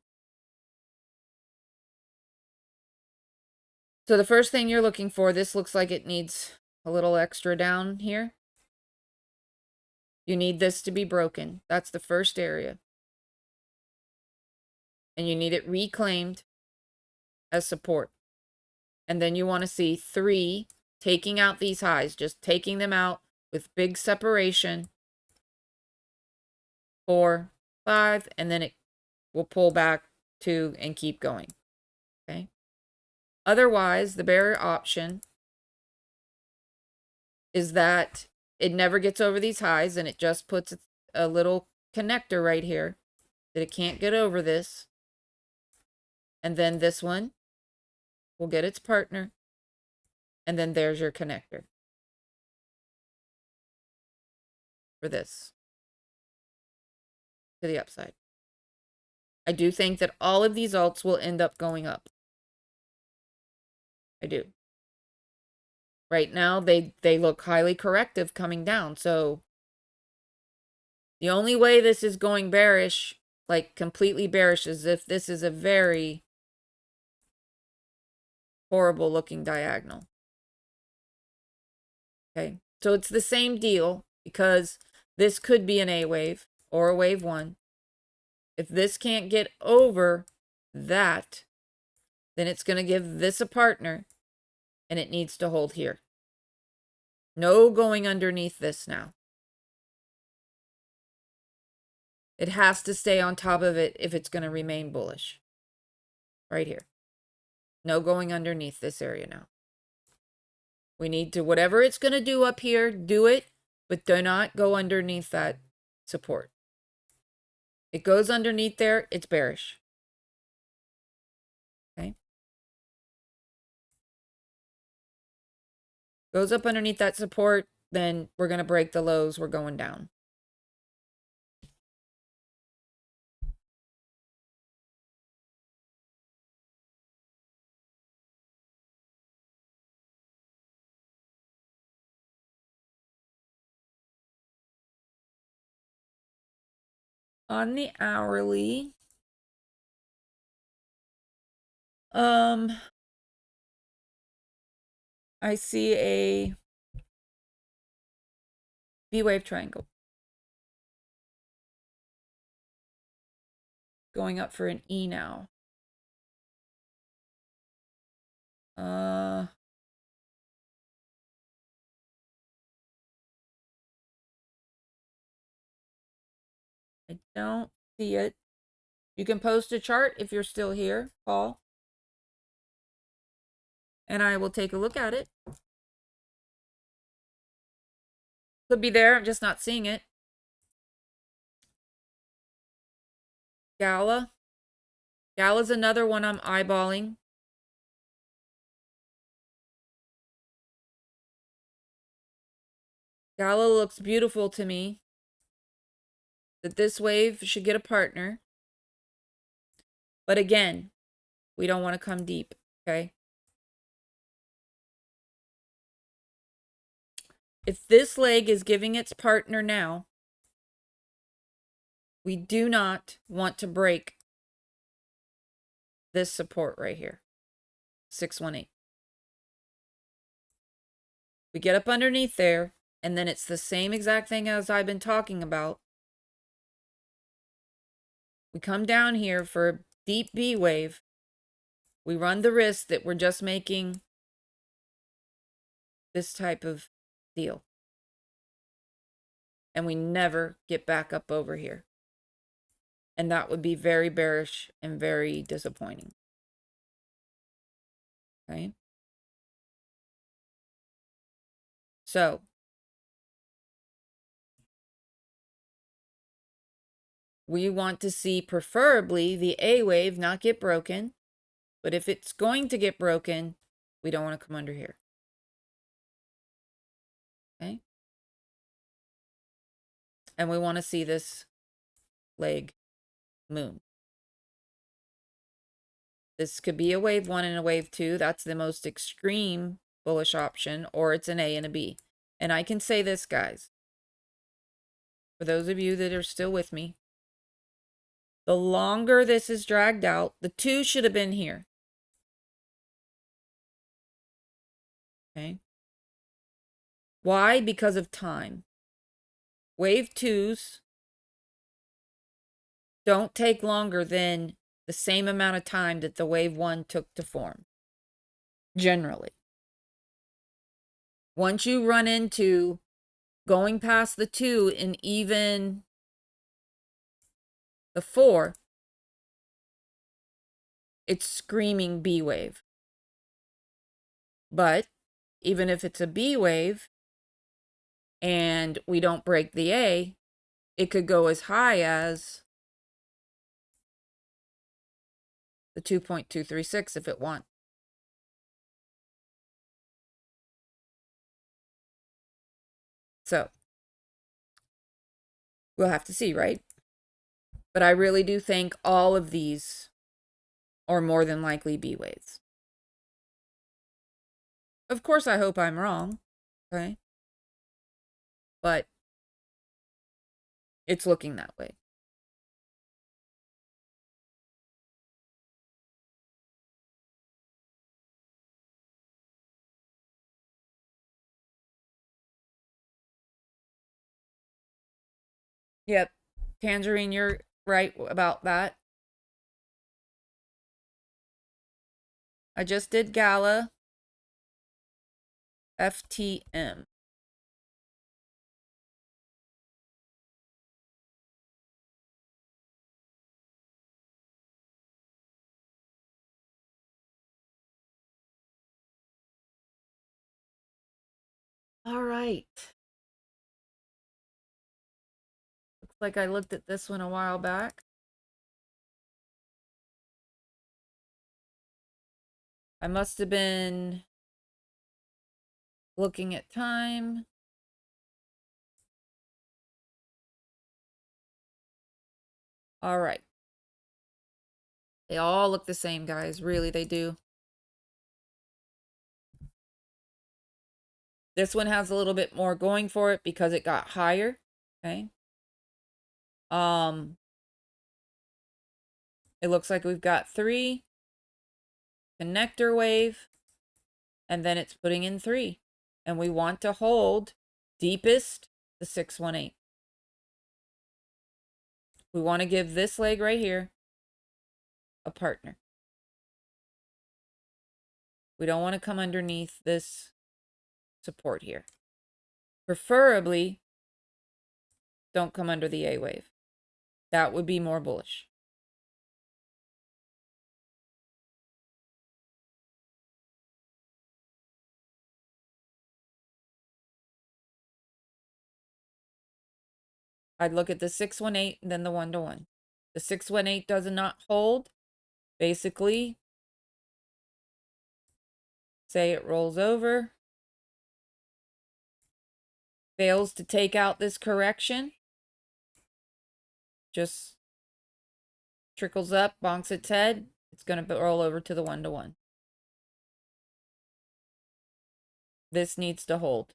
So the first thing you're looking for, this looks like it needs a little extra down here. You need this to be broken. That's the first area. And you need it reclaimed as support. And then you want to see 3 taking out these highs, just taking them out with big separation. 4, 5, and then it will pull back 2 and keep going. Okay. Otherwise, the bear option is that it never gets over these highs and it just puts a little connector right here that it can't get over this. And then this one will get its partner. And then there's your connector for this to the upside. I do think that all of these alts will end up going up. I do. Right now, they look highly corrective coming down. So the only way this is going bearish, like completely bearish, is if this is a very horrible looking diagonal. Okay. So it's the same deal because this could be an A wave or a wave 1. If this can't get over that, then it's going to give this a partner and it needs to hold here. No going underneath this now. It has to stay on top of it if it's going to remain bullish. Right here. No going underneath this area now. We need to, whatever it's going to do up here, do it, but do not go underneath that support. It goes underneath there, it's bearish. Okay. Goes up underneath that support, then we're going to break the lows, we're going down. On the hourly, I see a V-wave triangle going up for an E now. I don't see it. You can post a chart if you're still here, Paul. And I will take a look at it. Could be there, I'm just not seeing it. Gala. Gala's another one I'm eyeballing. Gala looks beautiful to me. That this wave should get a partner. But again, we don't want to come deep, okay? If this leg is giving its partner now, we do not want to break this support right here, 618. We get up underneath there, and then it's the same exact thing as I've been talking about. We come down here for a deep B wave. We run the risk that we're just making this type of deal. And we never get back up over here. And that would be very bearish and very disappointing. Okay. So we want to see preferably the A wave not get broken. But if it's going to get broken, we don't want to come under here. Okay. And we want to see this leg moon. This could be a wave 1 and a wave 2. That's the most extreme bullish option, or it's an A and a B. And I can say this, guys, for those of you that are still with me, the longer this is dragged out, the 2 should have been here. Okay. Why? Because of time. Wave 2s don't take longer than the same amount of time that the wave 1 took to form. Generally. Once you run into going past the 2 and even the 4, it's screaming B wave. But even if it's a B wave and we don't break the A, it could go as high as the 2.236 if it wants. So we'll have to see, right? But I really do think all of these are more than likely B waves. Of course, I hope I'm wrong. Okay. But it's looking that way. Yep. Tangerine, you're right about that. I just did Gala FTM. All right. Looks like I looked at this one a while back. I must have been looking at time. All right. They all look the same, guys. Really, they do. This one has a little bit more going for it because it got higher. Okay. It looks like we've got 3 connector wave, and then it's putting in 3. And we want to hold deepest the 618. We want to give this leg right here a partner. We don't want to come underneath this support here. Preferably, don't come under the A wave. That would be more bullish. I'd look at the 618 and then the 1-to-1. The 618 does not hold. Basically, say it rolls over, fails to take out this correction, just trickles up, bonks its head, it's going to roll over to the 1-to-1. This needs to hold.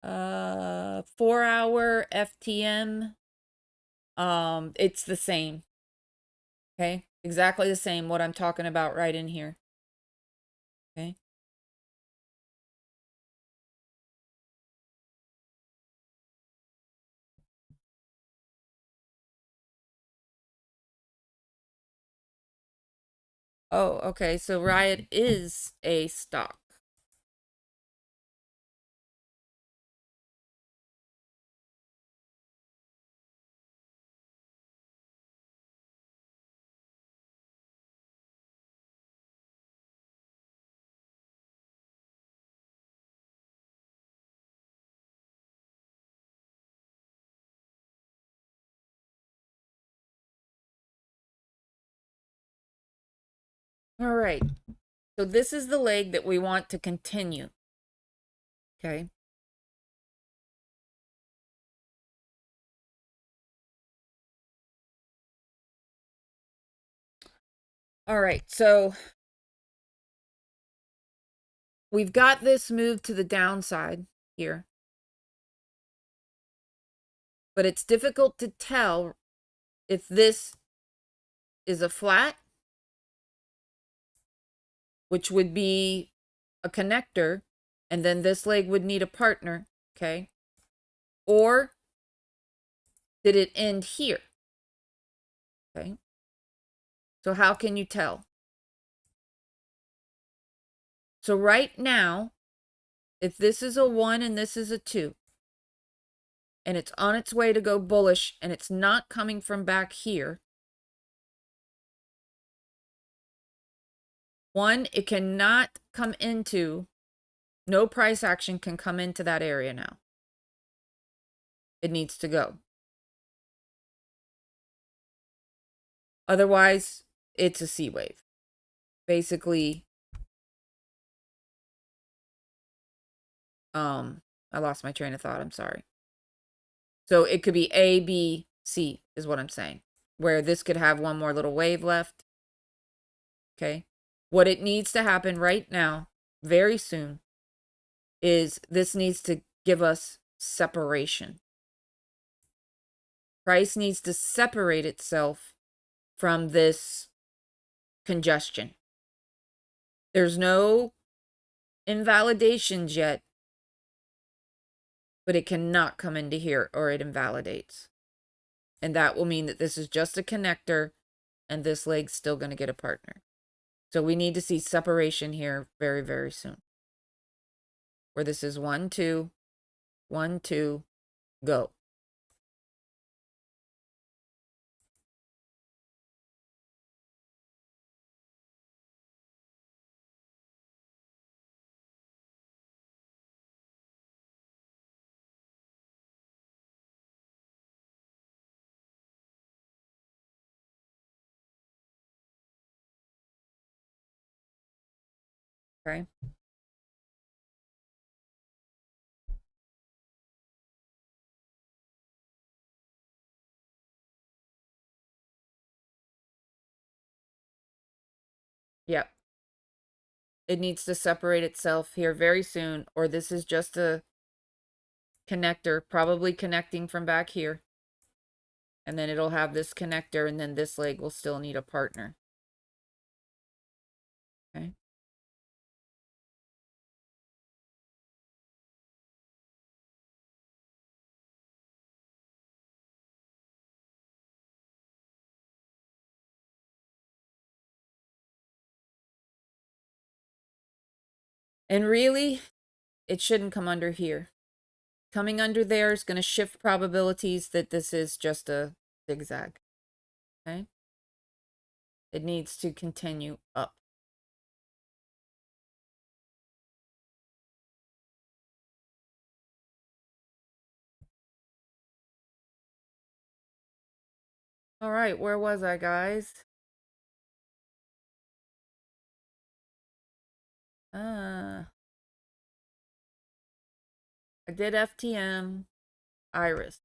Uh, 4-hour FTM. It's the same. Okay, exactly the same. What I'm talking about right in here. Okay. Oh, okay. So Riot is a stock. All right. So this is the leg that we want to continue. Okay. All right. So we've got this move to the downside here. But it's difficult to tell if this is a flat, which would be a connector, and then this leg would need a partner, okay? Or did it end here? Okay. So how can you tell? So right now, if this is a 1 and this is a 2, and it's on its way to go bullish, and it's not coming from back here, 1, it cannot come into, no price action can come into that area now. It needs to go. Otherwise, it's a C wave. Basically, I lost my train of thought. I'm sorry. So it could be A, B, C is what I'm saying, where this could have one more little wave left. Okay. What it needs to happen right now, very soon, is this needs to give us separation. Price needs to separate itself from this congestion. There's no invalidations yet, but it cannot come into here or it invalidates. And that will mean that this is just a connector and this leg's still going to get a partner. So we need to see separation here very, very soon. Where this is 1, 2, 1, 2, go. Okay. Yep. It needs to separate itself here very soon, or this is just a connector, probably connecting from back here. And then it'll have this connector, and then this leg will still need a partner. Okay. And really, it shouldn't come under here. Coming under there is going to shift probabilities that this is just a zigzag. Okay. It needs to continue up. All right, where was I, guys? I did FTM, Iris.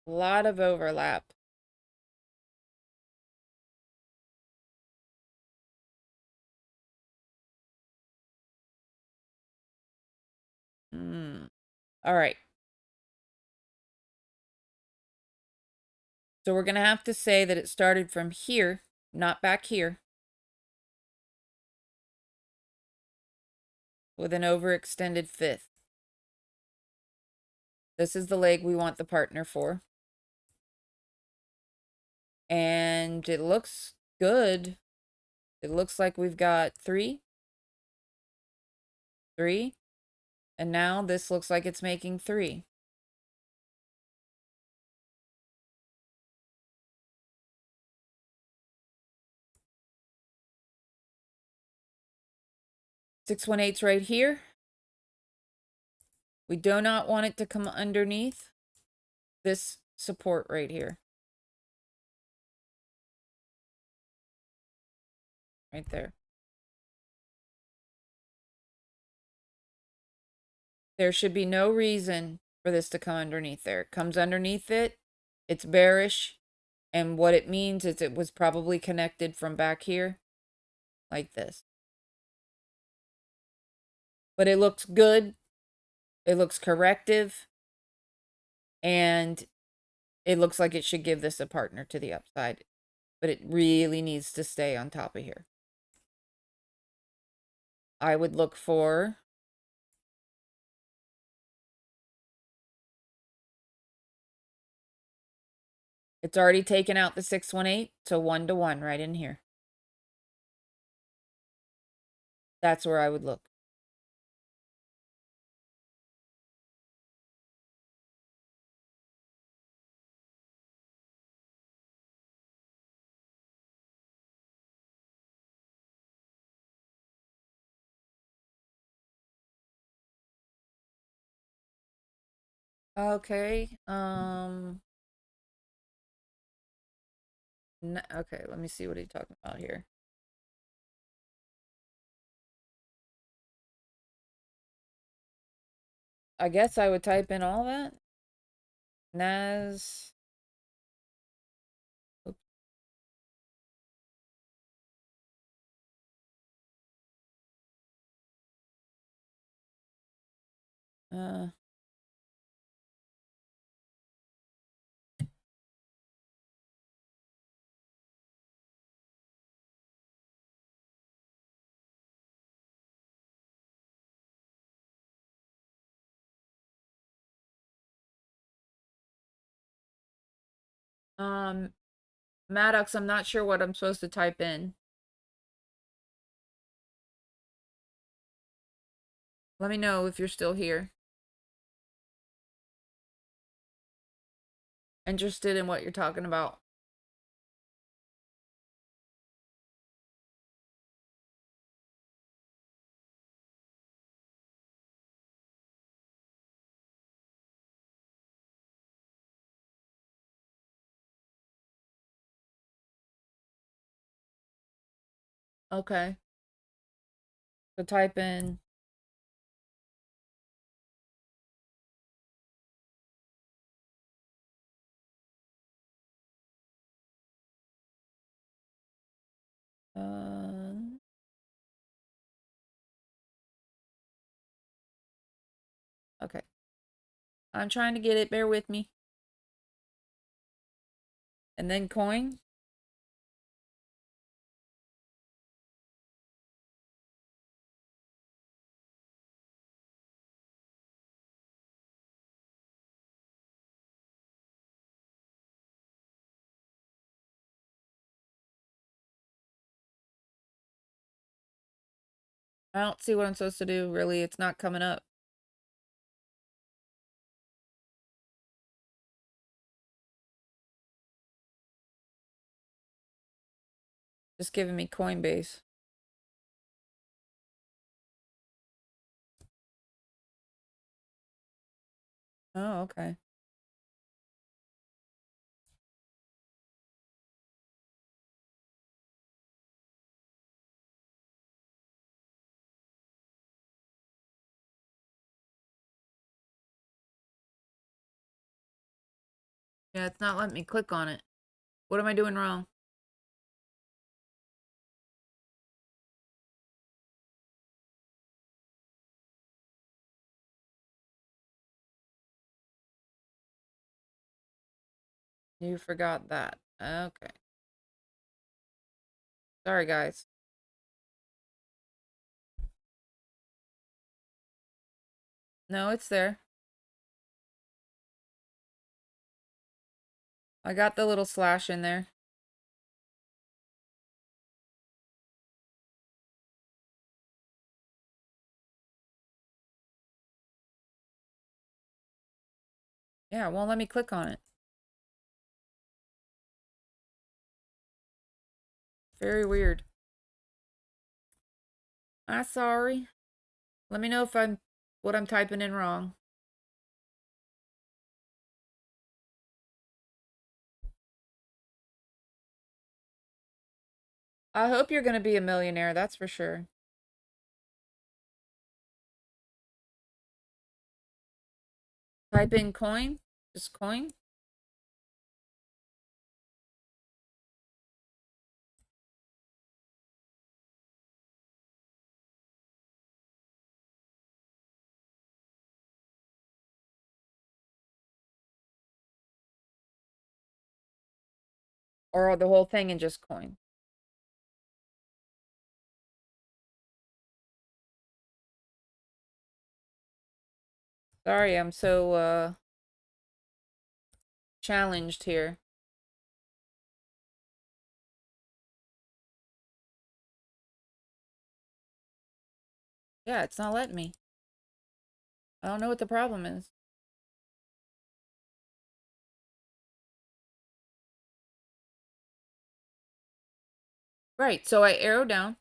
A lot of overlap. All right. So we're going to have to say that it started from here, not back here, with an overextended fifth. This is the leg we want the partner for. And it looks good. It looks like we've got 3, 3, and now this looks like it's making 3. Six 1/8's right here. We do not want it to come underneath this support right here. Right there. There should be no reason for this to come underneath there. It comes underneath it. It's bearish. And what it means is it was probably connected from back here like this. But it looks good. It looks corrective. And it looks like it should give this a partner to the upside. But it really needs to stay on top of here. I would look for it's already taken out the 618, so 1 to 1 right in here. That's where I would look. Okay. Okay, let me see what he's talking about here. I guess I would type in all that. Nas. Oops. Uh, um, Maddox, I'm not sure what I'm supposed to type in. Let me know if you're still here. Interested in what you're talking about. Okay. So type in. Uh, okay. I'm trying to get it. Bear with me. And then coin. I don't see what I'm supposed to do, really. It's not coming up. Just giving me Coinbase. Oh, okay. Yeah, it's not letting me click on it. What am I doing wrong? You forgot that. Okay. Sorry, guys. No, it's there. I got the little slash in there. Yeah, it won't let me click on it. Very weird. I'm sorry. Let me know if what I'm typing in wrong. I hope you're gonna be a millionaire, that's for sure. Type in coin. Just coin. Or the whole thing and just coin. Sorry, I'm so challenged here. Yeah, it's not letting me. I don't know what the problem is. Right, so I arrow down.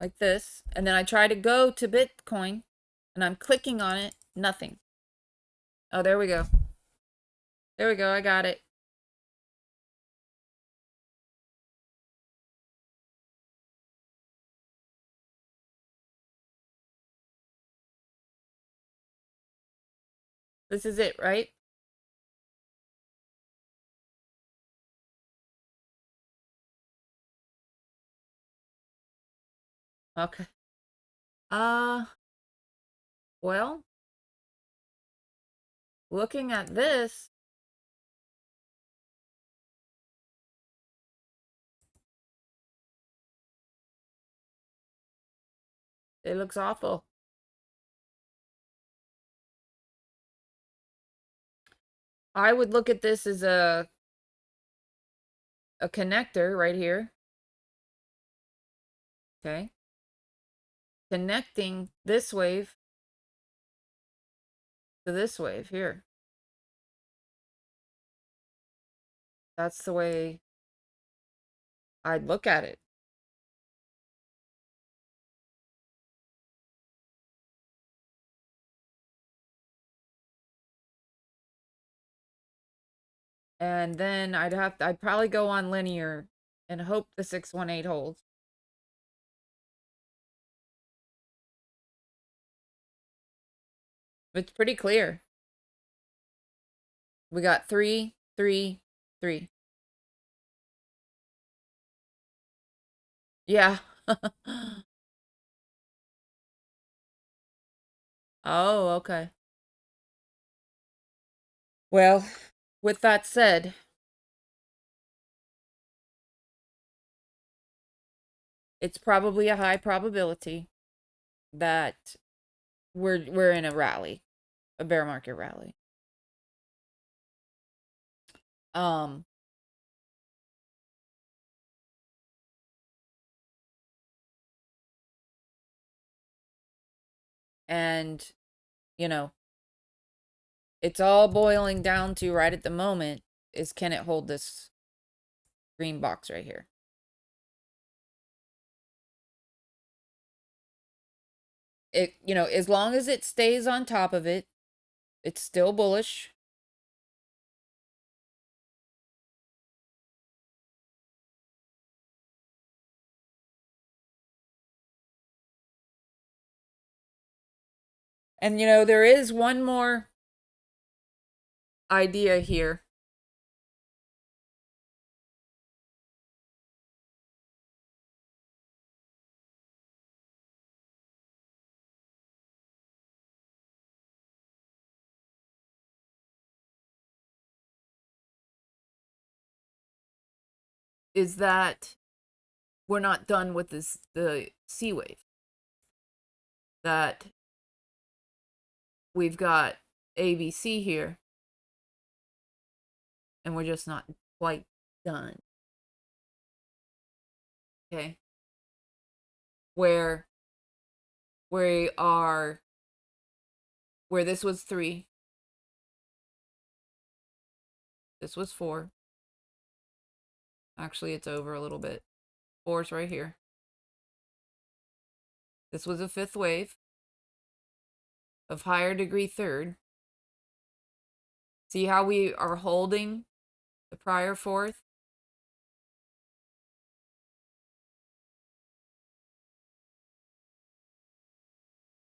like this. And then I try to go to Bitcoin and I'm clicking on it, nothing. Oh, there we go. There we go. I got it. This is it, right? Okay. Well, looking at this, it looks awful. I would look at this as a connector right here. Okay. Connecting this wave to this wave here. That's the way I'd look at it. And then I'd probably go on linear and hope the 618 holds. It's pretty clear. We got 3, 3, 3. Yeah. Oh, okay. Well, with that said, it's probably a high probability that we're in a rally, a bear market rally. Um and you know, it's all boiling down to right at the moment is, can it hold this green box right here? It, you know, as long as it stays on top of it, it's still bullish. And you know, there is one more idea here. Is that we're not done with this, the C wave. That we've got ABC here, and we're just not quite done. Okay. Where we are, where this was 3, this was 4. Actually, it's over a little bit. 4's right here. This was a 5th wave of higher degree 3rd. See how we are holding the prior 4th?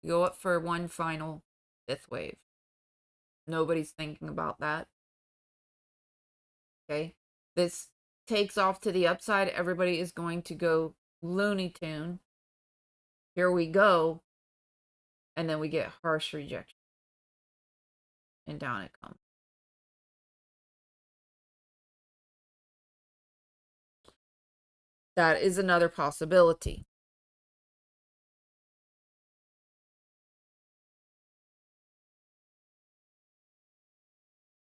Go up for one final 5th wave. Nobody's thinking about that. Okay. This takes off to the upside. Everybody is going to go Looney Tune. Here we go. And then we get harsh rejection. And down it comes. That is another possibility.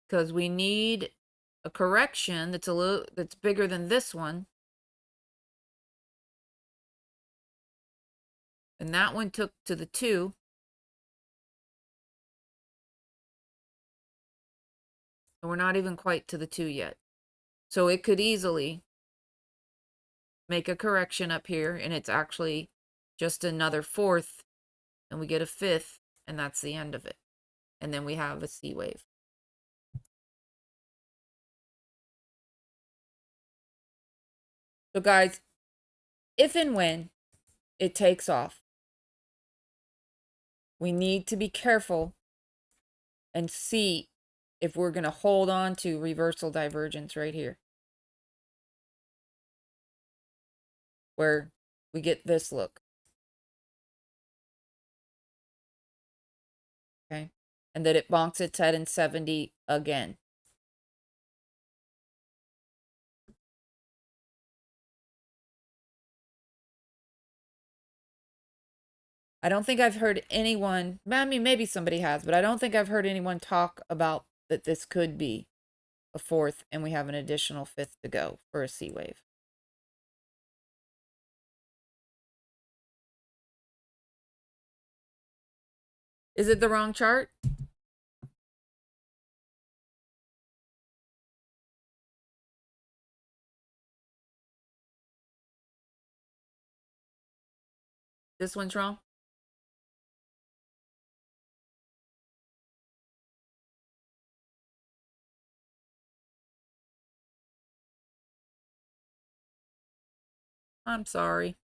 Because we need a correction that's bigger than this one. And that one took to the 2. And we're not even quite to the 2 yet. So it could easily make a correction up here, and it's actually just another fourth, and we get a fifth, and that's the end of it. And then we have a C wave. So guys, if and when it takes off, we need to be careful and see if we're going to hold on to reversal divergence right here, where we get this look. Okay. And that it bonks its head in 70 again. I don't think I've heard anyone, I mean, maybe somebody has, but I don't think I've heard anyone talk about that this could be a fourth and we have an additional fifth to go for a C wave. Is it the wrong chart? This one's wrong? I'm sorry.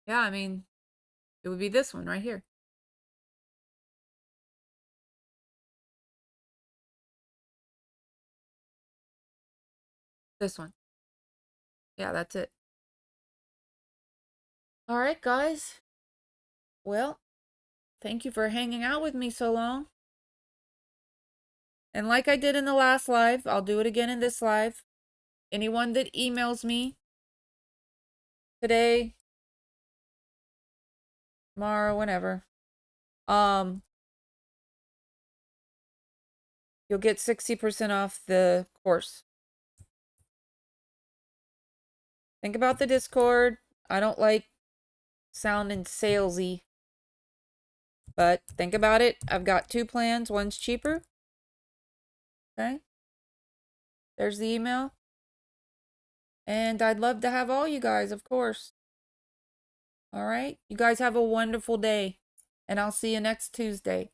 Yeah, I mean, it would be this one right here. This one. Yeah, that's it. All right, guys. Well, thank you for hanging out with me so long. And like I did in the last live, I'll do it again in this live. Anyone that emails me today, tomorrow, whenever, you'll get 60% off the course. Think about the Discord. I don't like sounding salesy, but think about it. I've got 2 plans. One's cheaper. Okay. There's the email. And I'd love to have all you guys, of course. All right. You guys have a wonderful day. And I'll see you next Tuesday.